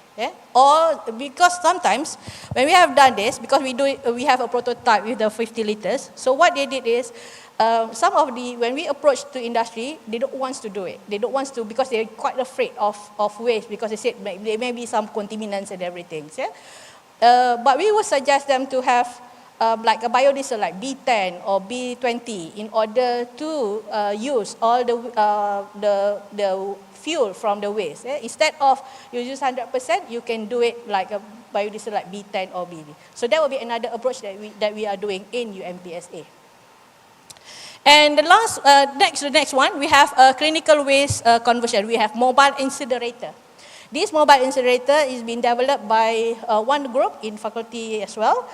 Or because sometimes when we have done this, because we have a prototype with the 50 liters. So what they did is, when we approach to industry, they don't want to do it. They don't want to because they're quite afraid of waste because they said there may be some contaminants and everything. But we would suggest them to have like a biodiesel like B10 or B20 in order to use all the fuel from the waste. Instead of you use 100%, you can do it like a biodiesel like B10 or BD. So that will be another approach that we are doing in UMPSA. And the next one, we have a clinical waste conversion. We have mobile incinerator. This mobile incinerator is being developed by one group in faculty as well.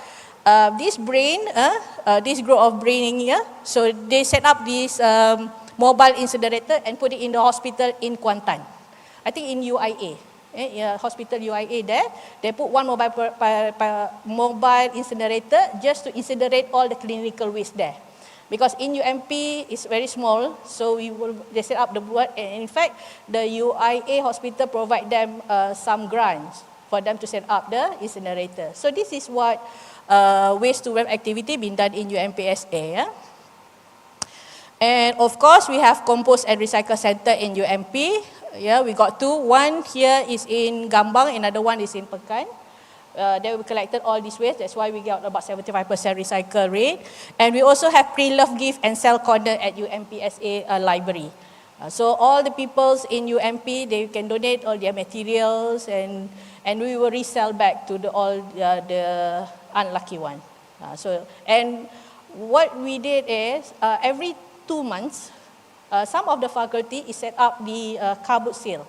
This group of brain here, so they set up this mobile incinerator and put it in the hospital in Kuantan. I think in UIA. Hospital UIA there, they put one mobile incinerator just to incinerate all the clinical waste there. Because in UMP it's very small, so they set up the blood, and in fact the UIA hospital provide them some grants for them to set up the incinerator. So this is what waste to wealth activity being done in UMPSA. Yeah? And of course we have compost and recycle center in UMP. Yeah, we got two. One here is in Gambang, another one is in Pekan. They we collected all this waste. That's why we got about 75% recycle rate. And we also have pre-love gift and sell corner at UMPSA library. So all the peoples in UMP, they can donate all their materials, and we will resell back to all the unlucky one. And what we did is every 2 months, some of the faculty is set up the kabut sale.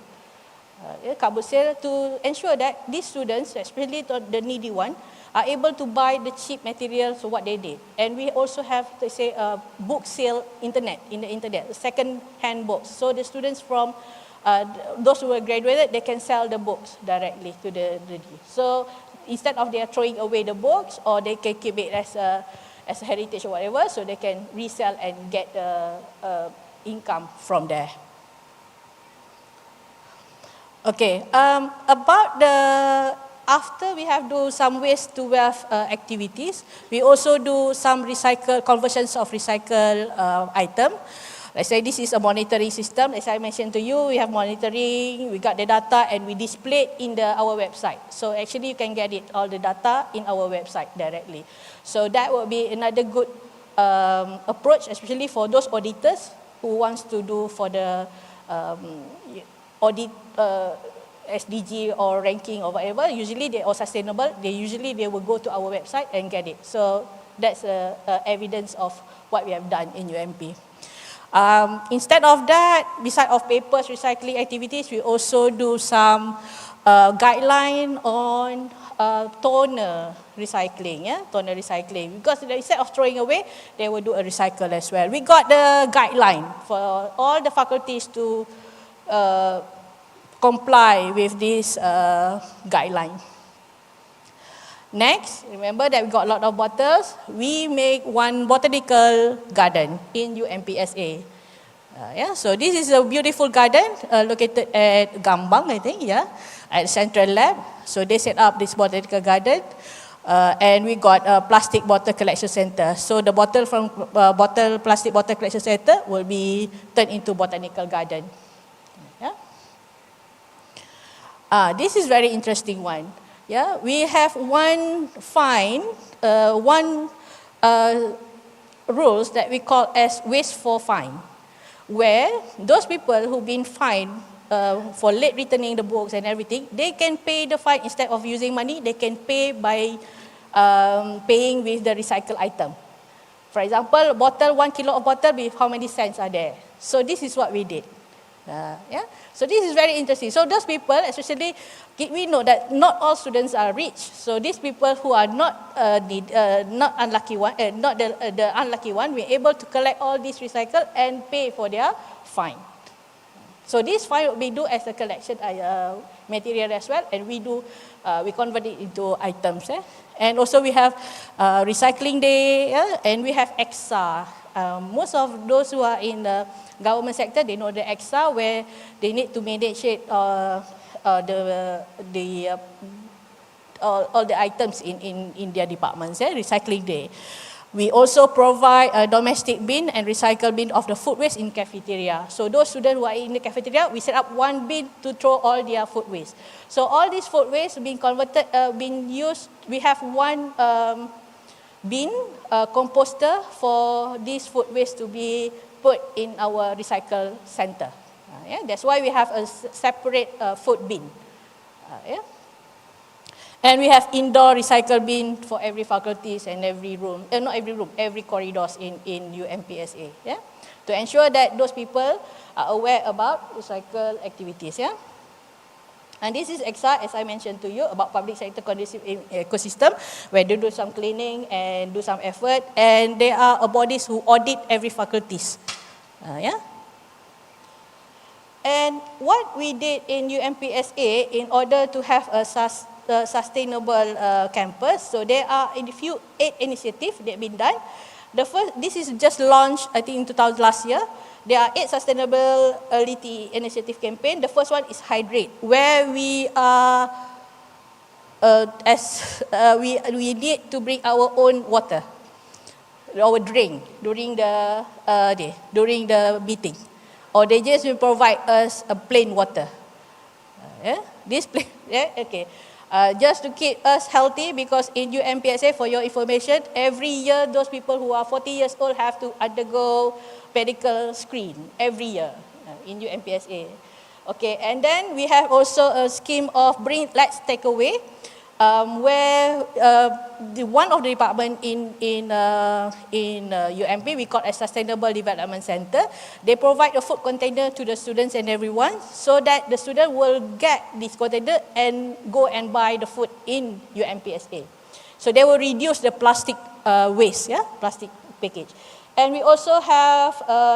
Kabut sale to ensure that these students, especially the needy one, are able to buy the cheap materials of what they did. And we also have, let's say, a book sale in the internet, second-hand books. So the students from those who are graduated, they can sell the books directly to the needy. So instead of they are throwing away the books, or they can keep it as a heritage or whatever, so they can resell and get income from there. Okay, about after we have do some waste to wealth activities, we also do some conversions of recycle item. Let's say this is a monitoring system. As I mentioned to you, we have monitoring, we got the data, and we display it in our website. So actually you can get it, all the data in our website directly. So that will be another good approach, especially for those auditors who wants to do for the audit SDG or ranking or whatever. Usually they are sustainable. They will go to our website and get it. So that's evidence of what we have done in UMP. Instead of that, beside of papers recycling activities, we also do some guideline on toner recycling, toner recycling. Because instead of throwing away, they will do a recycle as well. We got the guideline for all the faculties to comply with this guideline. Next, remember that we got a lot of bottles. We make one botanical garden in UMPSA. So this is a beautiful garden located at Gambang, I think, at Central Lab. So they set up this botanical garden, and we got a plastic bottle collection center. So the bottle from plastic bottle collection center will be turned into botanical garden. This is very interesting one. We have one rules that we call as waste for fine, where those people who've been fined for late returning the books and everything, they can pay the fine instead of using money. They can pay by paying with the recycled item. For example, 1 kilo of bottle with how many cents are there? So this is what we did. So this is very interesting. So those people, especially, we know that not all students are rich. So these people who are not unlucky one, not the unlucky one, we're able to collect all these recycle and pay for their fine. So this fine will be do as a collection material as well, and we convert it into items. And also we have recycling day, and we have EXA. Most of those who are in the government sector, they know the EXA, where they need to manage it, all the items in their departments. Recycling day. We also provide a domestic bin and recycle bin of the food waste in cafeteria. So those students who are in the cafeteria, we set up one bin to throw all their food waste. So all these food waste being converted, being used, we have one bin composter for this food waste to be put in our recycle center. That's why we have a separate food bin. And we have indoor recycle bin for every faculties and every room, not every room, every corridors in UMPSA. To ensure that those people are aware about recycle activities. And this is EXA, as I mentioned to you, about public sector conducive ecosystem, where they do some cleaning and do some effort, and there are bodies who audit every faculties. And what we did in UMPSA in order to have a sustainable campus, so there are a few 8 initiatives that have been done. The first, this is just launched, I think, in 2000 last year. There are 8 sustainability initiative campaign. The first one is Hydrate, where we are we need to bring our own water, our drink during the day, during the meeting, or they just will provide us a plain water. This plain, okay. Just to keep us healthy, because in UMPSA, for your information, every year those people who are 40 years old have to undergo medical screen every year in UMPSA. Okay, and then we have also a scheme of let's take away, where one of the department in UMP, we call a Sustainable Development Center. They provide a food container to the students and everyone, so that the student will get this container and go and buy the food in UMPSA. So they will reduce the plastic waste, plastic package. And we also have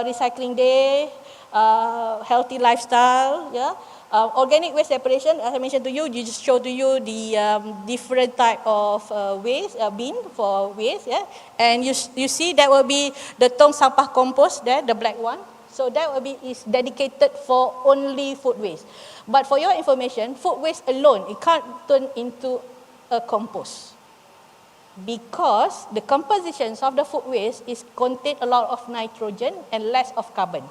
recycling day, healthy lifestyle, organic waste separation. As I mentioned to you, just show to you the different type of waste, bin for waste, and you see that will be the tong sampah compost there, the black one. So that will be is dedicated for only food waste. But for your information, food waste alone, it can't turn into a compost, because the compositions of the food waste is contain a lot of nitrogen and less of carbon.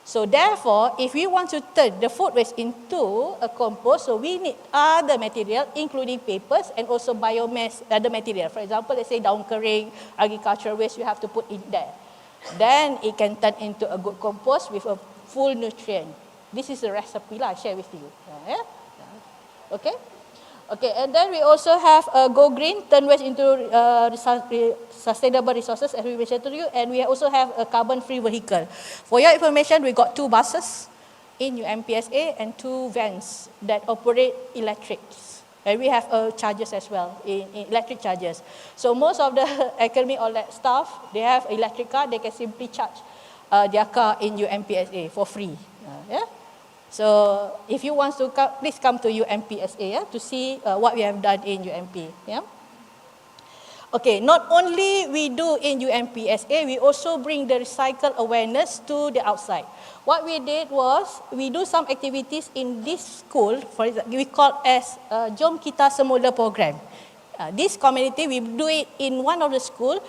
So therefore, if we want to turn the food waste into a compost, so we need other material, including papers and also biomass, other material. For example, let's say daun kering, agricultural waste, you have to put in there. Then it can turn into a good compost with a full nutrient. This is the recipe I share with you. Okay? Okay, and then we also have Go Green, turn waste into sustainable resources, as we mentioned to you, and we also have a carbon-free vehicle. For your information, we got 2 buses in UMPSA and 2 vans that operate electrics. And we have chargers as well, in electric chargers. So most of the academy or lab staff, they have electric car, they can simply charge their car in UMPSA for free. So if you want to come, please come to UMPSA to see what we have done in UMP. Okay, not only we do in UMPSA, we also bring the recycle awareness to the outside. What we did was, we do some activities in this school, for example, we call as Jom Kita Semula program. This community, we do it in one of the school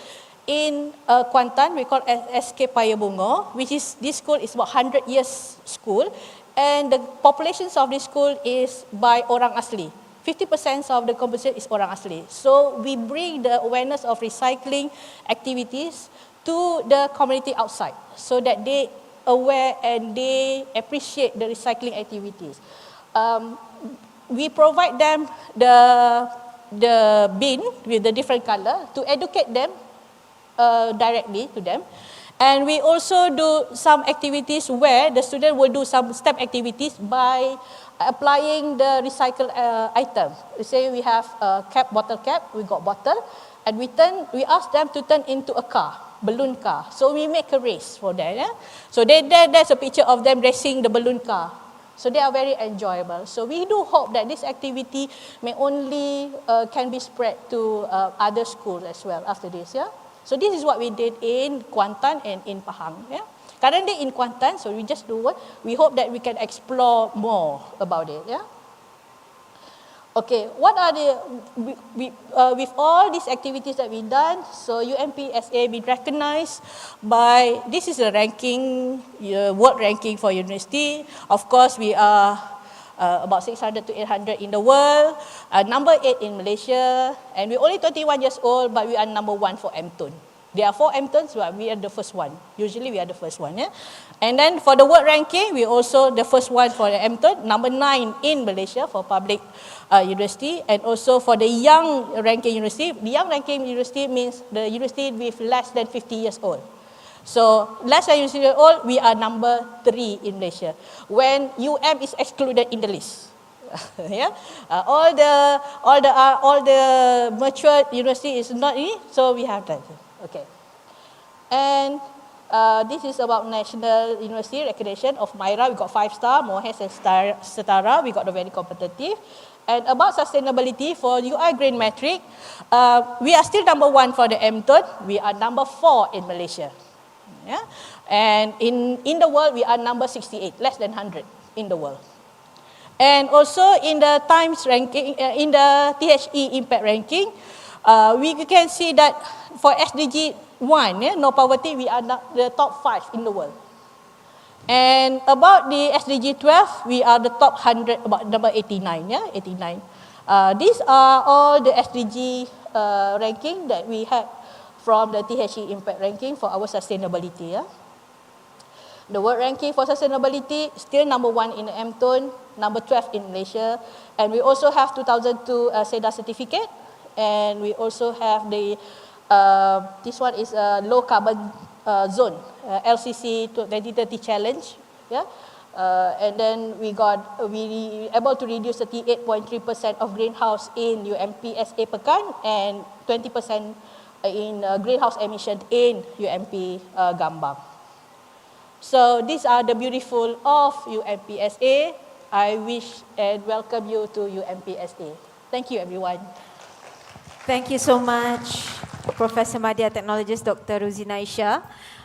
in Kuantan, we call as SK Payabungo, which is, this school is about 100 years school. And the populations of this school is by orang asli. 50% of the composition is orang asli. So we bring the awareness of recycling activities to the community outside, so that they aware and they appreciate the recycling activities. We provide them the bin with the different color to educate them directly to them. And we also do some activities where the student will do some STEP activities by applying the recycled item. We say we have a bottle cap, we got bottle, and we ask them to turn into a car, balloon car. So we make a race for that. So there's a picture of them racing the balloon car. So they are very enjoyable. So we do hope that this activity may only can be spread to other schools as well after this. So this is what we did in Kuantan and in Pahang. Currently in Kuantan, so we just do what? We hope that we can explore more about it. Okay, what are the, with all these activities that we've done, so UMPSA been recognized by, this is a ranking, world ranking for university. Of course, we are about 600 to 800 in the world, number 8 in Malaysia, and we're only 21 years old, but we are number 1 for MTON. There are 4 MTONs, but we are the first one. Usually we are the first one. And then for the world ranking, we also the first one for the MTON, number 9 in Malaysia for public university, and also for the young ranking university. The young ranking university means the university with less than 50 years old. So less than 50 years old, we are number 3 in Malaysia, when UM is excluded in the list. All the mature university is not in, so we have that. Okay, and This is about National University recognition of Myra. We got 5-star, Mohes and Setara. We got the very competitive. And about sustainability for UI Green Metric, we are still number 1 for the MTON. We are number 4 in Malaysia. Yeah? And in the world, we are number 68, less than 100 in the world. And also in the Times ranking, in the THE impact ranking, we can see that for SDG 1, no poverty, we are the top 5 in the world. And about the SDG 12, we are the top 100, about number 89, 89. These are all the SDG ranking that we had from the THE impact ranking for our sustainability. The world ranking for sustainability still number 1 in the MTON, number 12 in Malaysia, and we also have 2002 SEDA certificate, and we also have the this one is a low carbon zone, LCC 2030 challenge, and then we able to reduce 38.3% of greenhouse in UMPSA Pekan and 20% in greenhouse emission in UMP Gambang. So these are the beautiful of UMPSA. I wish and welcome you to UMPSA. Thank you, everyone. Thank you so much, Professor Madya Technologist Dr. Ruzina Isha.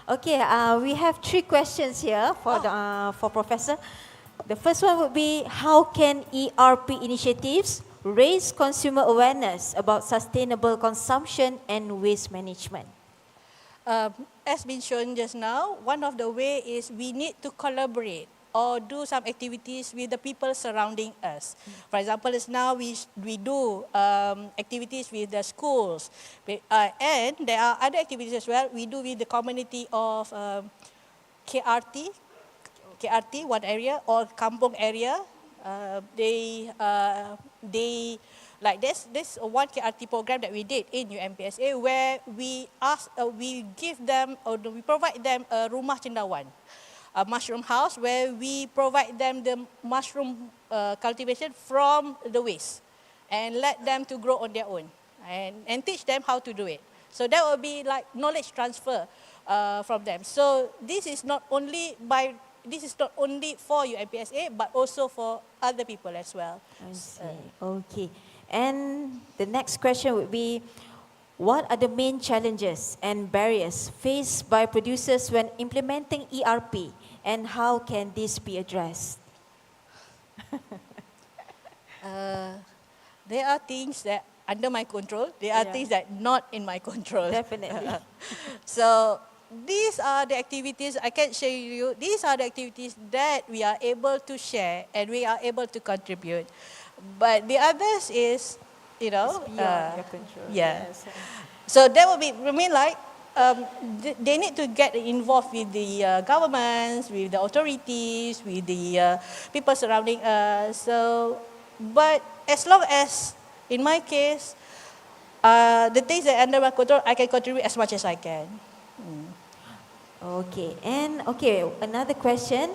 Okay, we have 3 questions here for Professor. The first one would be, how can ERP initiatives raise consumer awareness about sustainable consumption and waste management? As been shown just now, one of the ways is we need to collaborate or do some activities with the people surrounding us. For example, as now we do activities with the schools, and there are other activities as well we do with the community of KRT, one area, or Kampung area. They like this one KRT program that we did in UMPSA, where we give them, or we provide them a rumah cendawan, a mushroom house, where we provide them the mushroom cultivation from the waste and let them to grow on their own and teach them how to do it. So that will be like knowledge transfer from them. So this is not only for UMPSA, but also for other people as well. I see. Okay. And the next question would be, what are the main challenges and barriers faced by producers when implementing ERP, and how can this be addressed? There are things that under my control. There are things that not in my control. Definitely. So these are the activities I can share with you. These are the activities that we are able to share and we are able to contribute. But the others is, It's beyond your control. Yeah. Yes. So that will be, they need to get involved with the governments, with the authorities, with the people surrounding us. So, but as long as, in my case, the things that are under my control, I can contribute as much as I can. Okay, and another question.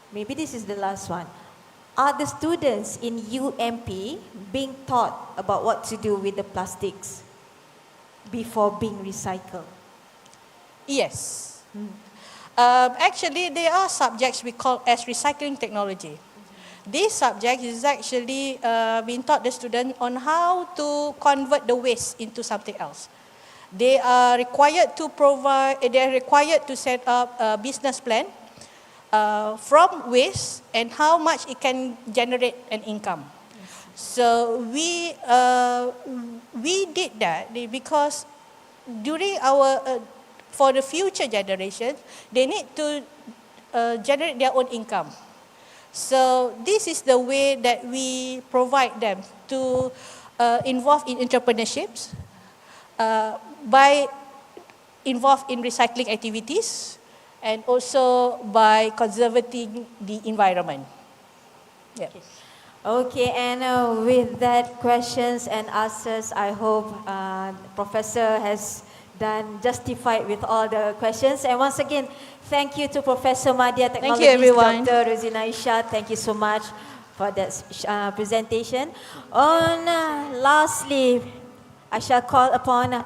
Maybe this is the last one. Are the students in UMP being taught about what to do with the plastics before being recycled? Yes. Actually, there are subjects we call as recycling technology. This subject is actually being taught the student on how to convert the waste into something else. They are required to set up a business plan from waste and how much it can generate an income. So we did that because during for the future generation, they need to generate their own income. So this is the way that we provide them to involve in entrepreneurships, by involved in recycling activities, and also by conserving the environment. Yeah. Okay, and with that questions and answers, I hope Professor has justified with all the questions. And once again, thank you to Professor Madya Technologist, everyone. Dr. Ruzina Isha. Thank you so much for that presentation. Lastly, I shall call upon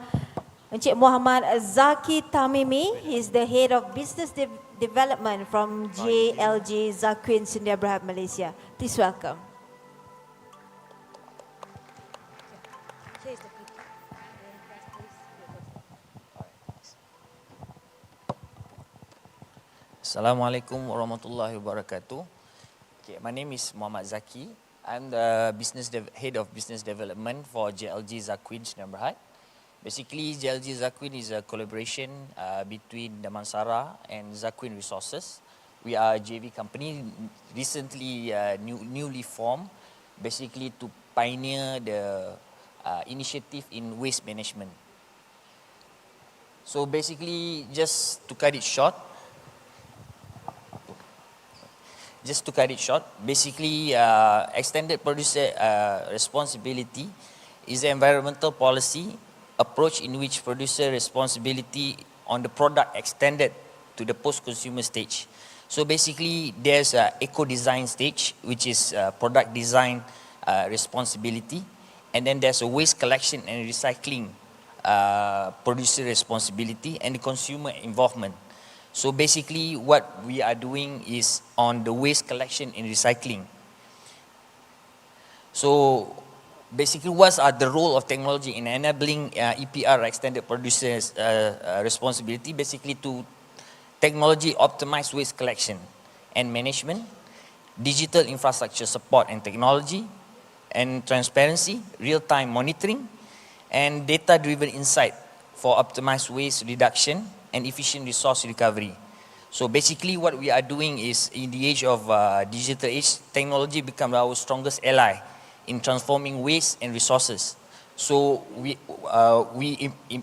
Encik Muhammad Zaki Tamimi, he's the head of business development from JLG Zakwin Sdn Bhd Malaysia. Please welcome. Assalamualaikum warahmatullahi wabarakatuh. Okay, my name is Muhammad Zaki. I'm the head of business development for JLG Zakwin Sdn Bhd. Basically, JLG Zakwin is a collaboration between Damansara and Zakwin Resources. We are a JV company, recently newly formed, basically to pioneer the initiative in waste management. So basically, just to cut it short, basically extended producer responsibility is an environmental policy approach in which producer responsibility on the product extended to the post-consumer stage. So basically there's a eco-design stage, which is product design responsibility, and then there's a waste collection and recycling producer responsibility, and the consumer involvement. So basically what we are doing is on the waste collection and recycling. So basically what are the role of technology in enabling EPR, extended producers responsibility? Basically to technology optimize waste collection and management, digital infrastructure support and technology, and transparency, real-time monitoring, and data-driven insight for optimized waste reduction and efficient resource recovery. So basically what we are doing is, in the age of digital age, technology becomes our strongest ally in transforming waste and resources. So we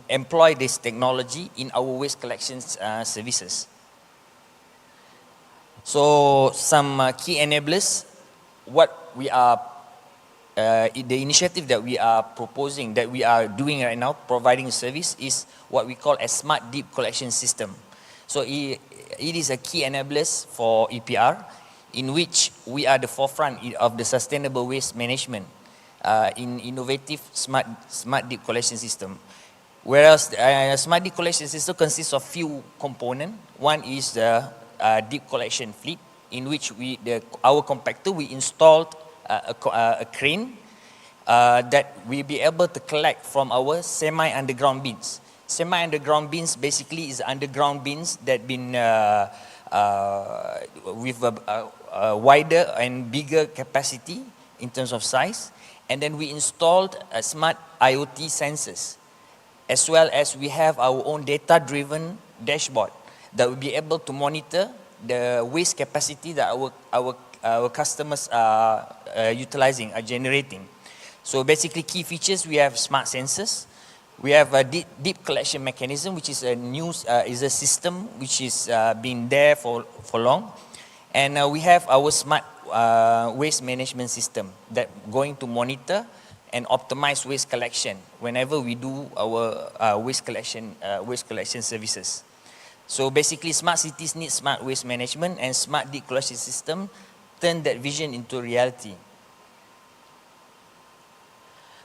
employ this technology in our waste collection services. So some key enablers, what we are the initiative that we are proposing, that we are doing right now, providing service, is what we call a smart deep collection system. So it is a key enablers for EPR, in which we are the forefront of the sustainable waste management in innovative smart deep collection system. Whereas smart deep collection system consists of few components. One is the deep collection fleet, in which our compactor, we installed a crane that will be able to collect from our semi-underground bins. Semi-underground bins basically is underground bins that been with a wider and bigger capacity in terms of size. And then we installed smart IoT sensors, as well as we have our own data-driven dashboard that will be able to monitor the waste capacity that our customers are utilizing, are generating. So basically key features, we have smart sensors, we have a deep collection mechanism, which is a system which is been there for long, and we have our smart waste management system that going to monitor and optimize waste collection whenever we do our waste collection services. So basically smart cities need smart waste management, and smart deep collection system turn that vision into reality.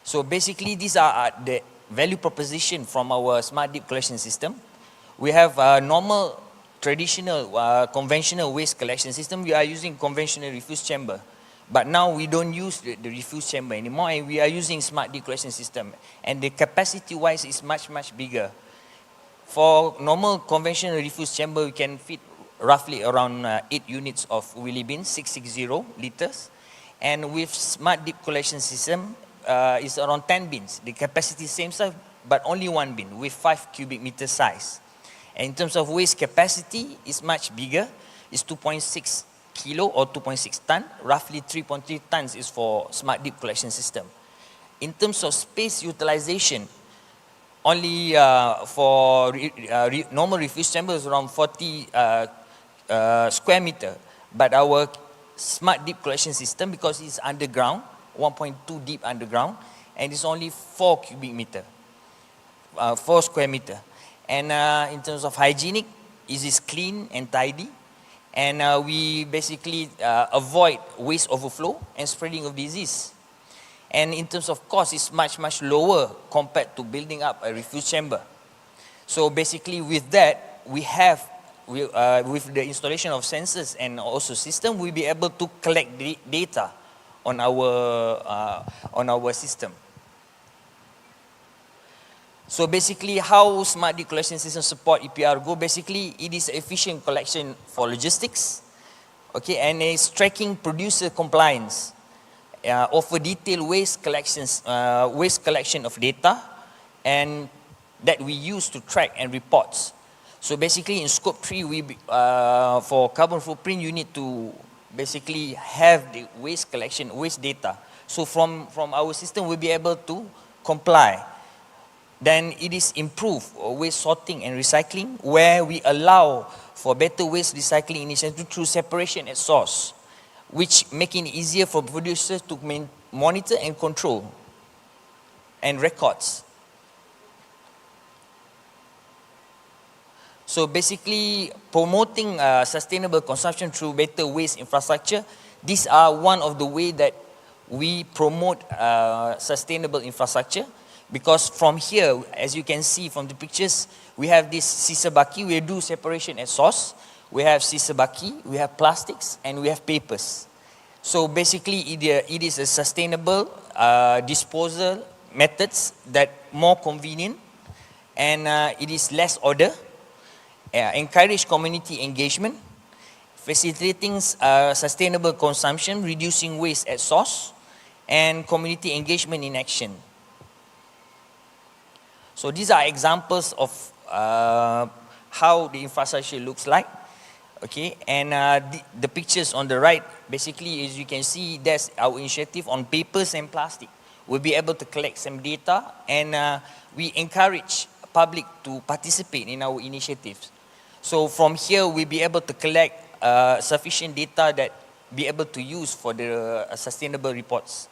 So basically these are the value proposition from our smart deep collection system. We have a normal, traditional, conventional waste collection system. We are using conventional refuse chamber. But now we don't use the refuse chamber anymore, and we are using smart deep collection system. And the capacity wise is much bigger. For normal conventional refuse chamber, we can fit roughly around 8 units of wheelie bins, 660 liters. And with smart deep collection system, is around 10 bins. The capacity is same size, but only one bin with 5 cubic meter size. And in terms of waste capacity, is much bigger. It's 2.6 kilo or 2.6 ton. Roughly 3.3 tons is for smart deep collection system. In terms of space utilization, only for normal refuse chamber is around 40 square meter. But our smart deep collection system, because it's underground, 1.2 deep underground, and it's only 4 cubic meter, 4 square meter. And in terms of hygienic, it is clean and tidy. And we basically avoid waste overflow and spreading of disease. And in terms of cost, it's much lower compared to building up a refuse chamber. So basically with that, with the installation of sensors and also system, we'll be able to collect the data on our system. So basically how smart deed collection system support EPR Go, basically it is efficient collection for logistics, okay, and it's tracking producer compliance, offer detailed waste collection of data, and that we use to track and reports. So basically in scope 3, for carbon footprint, you need to basically have the waste collection, waste data. So from our system, we'll be able to comply. Then it is improved waste sorting and recycling, where we allow for better waste recycling initiative through separation at source, which making it easier for producers to monitor and control and records. So basically promoting sustainable consumption through better waste infrastructure, these are one of the ways that we promote sustainable infrastructure. Because from here, as you can see from the pictures, we have this sisa baki, we do separation at source. We have sisa baki, we have plastics, and we have papers. So basically it is a sustainable disposal methods that more convenient, and it is less order, encourage community engagement, facilitating sustainable consumption, reducing waste at source, and community engagement in action. So these are examples of how the infrastructure looks like, okay? And the pictures on the right, basically, as you can see, that's our initiative on papers and plastic. We'll be able to collect some data, and we encourage public to participate in our initiatives. So from here, we'll be able to collect sufficient data that be able to use for the sustainable reports.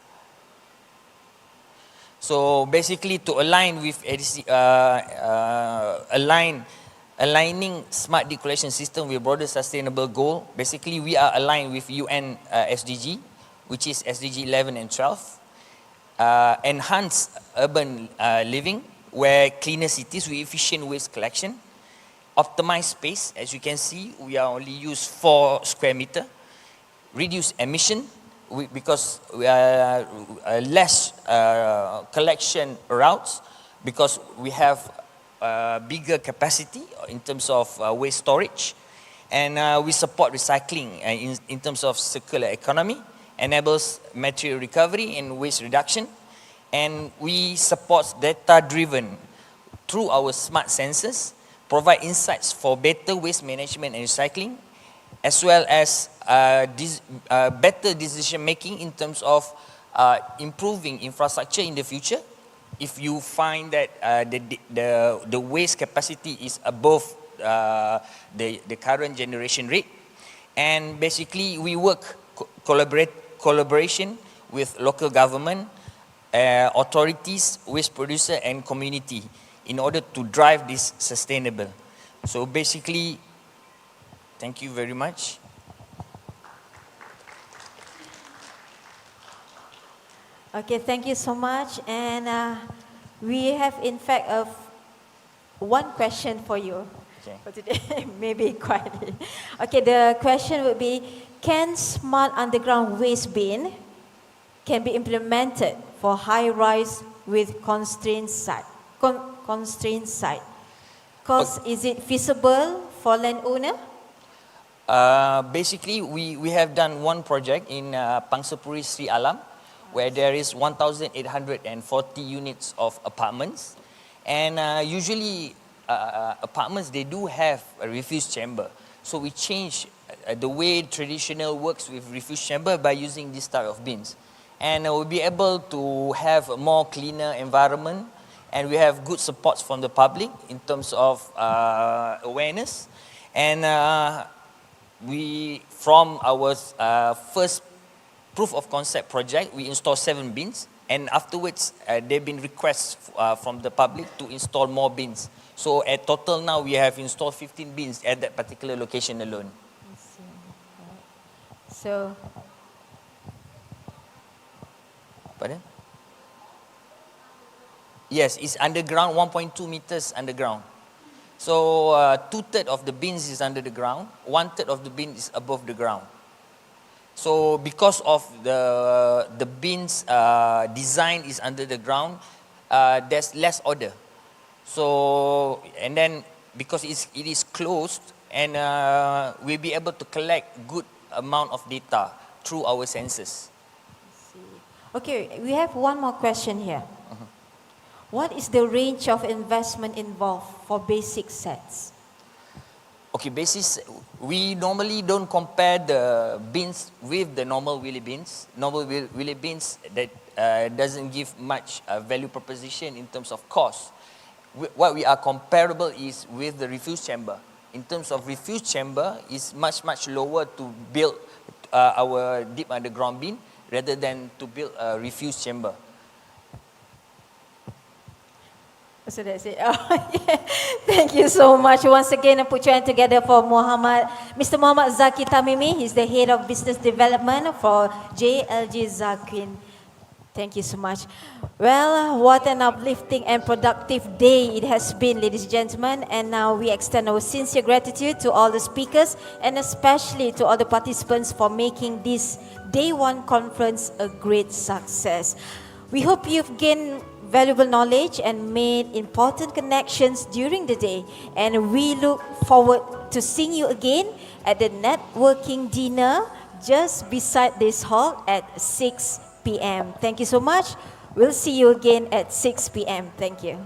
So basically, to align with aligning smart deed collection system with broader sustainable goal, basically we are aligned with UN SDG, which is SDG 11 and 12. Enhance urban living, where cleaner cities with efficient waste collection. Optimize space, as you can see, we are only use 4 square meter. Reduce emission, because we are less collection routes, because we have bigger capacity in terms of waste storage, and we support recycling in terms of circular economy, enables material recovery and waste reduction, and we support data driven through our smart sensors, provide insights for better waste management and recycling, as well as better decision making in terms of improving infrastructure in the future. If you find that the waste capacity is above the current generation rate, and basically we work collaboration with local government, authorities, waste producer, and community in order to drive this sustainable. So basically, thank you very much. Okay, thank you so much. And we have, in fact, one question for you for today. Maybe quite. Okay, the question would be, can smart underground waste bin can be implemented for high-rise with constrained site? Because is it feasible for landowner? Basically, we have done one project in Pangsapuri Sri Alam, where there is 1,840 units of apartments. And usually apartments, they do have a refuse chamber. So we change the way traditional works with refuse chamber by using this type of bins. And we'll be able to have a more cleaner environment, and we have good supports from the public in terms of awareness. And from our first proof of concept project, we installed 7 bins, and afterwards there have been requests from the public to install more bins. So at total now we have installed 15 bins at that particular location alone. I see. So, Pardon? Yes, it's underground, 1.2 meters underground. So 2/3 of the bins is under the ground, 1/3 of the bin is above the ground. So because of the bins design is under the ground, there's less order. So and then because it is closed, and we'll be able to collect good amount of data through our sensors. Okay, we have one more question here. What is the range of investment involved for basic sets? Okay, basis, we normally don't compare the bins with the normal wheelie bins. Normal wheelie bins that doesn't give much value proposition in terms of cost. What we are comparable is with the refuse chamber. In terms of refuse chamber, is much lower to build our deep underground bin rather than to build a refuse chamber. So that's it. Oh, yeah. Thank you so much. Once again, I put your hand together for Mr. Muhammad Zaki Tamimi. He's the head of business development for JLG Zakin. Thank you so much. Well, what an uplifting and productive day it has been, ladies and gentlemen. And now we extend our sincere gratitude to all the speakers and especially to all the participants for making this Day 1 conference a great success. We hope you've gained valuable knowledge and made important connections during the day. And we look forward to seeing you again at the networking dinner just beside this hall at 6 p.m. Thank you so much. We'll see you again at 6 p.m. Thank you.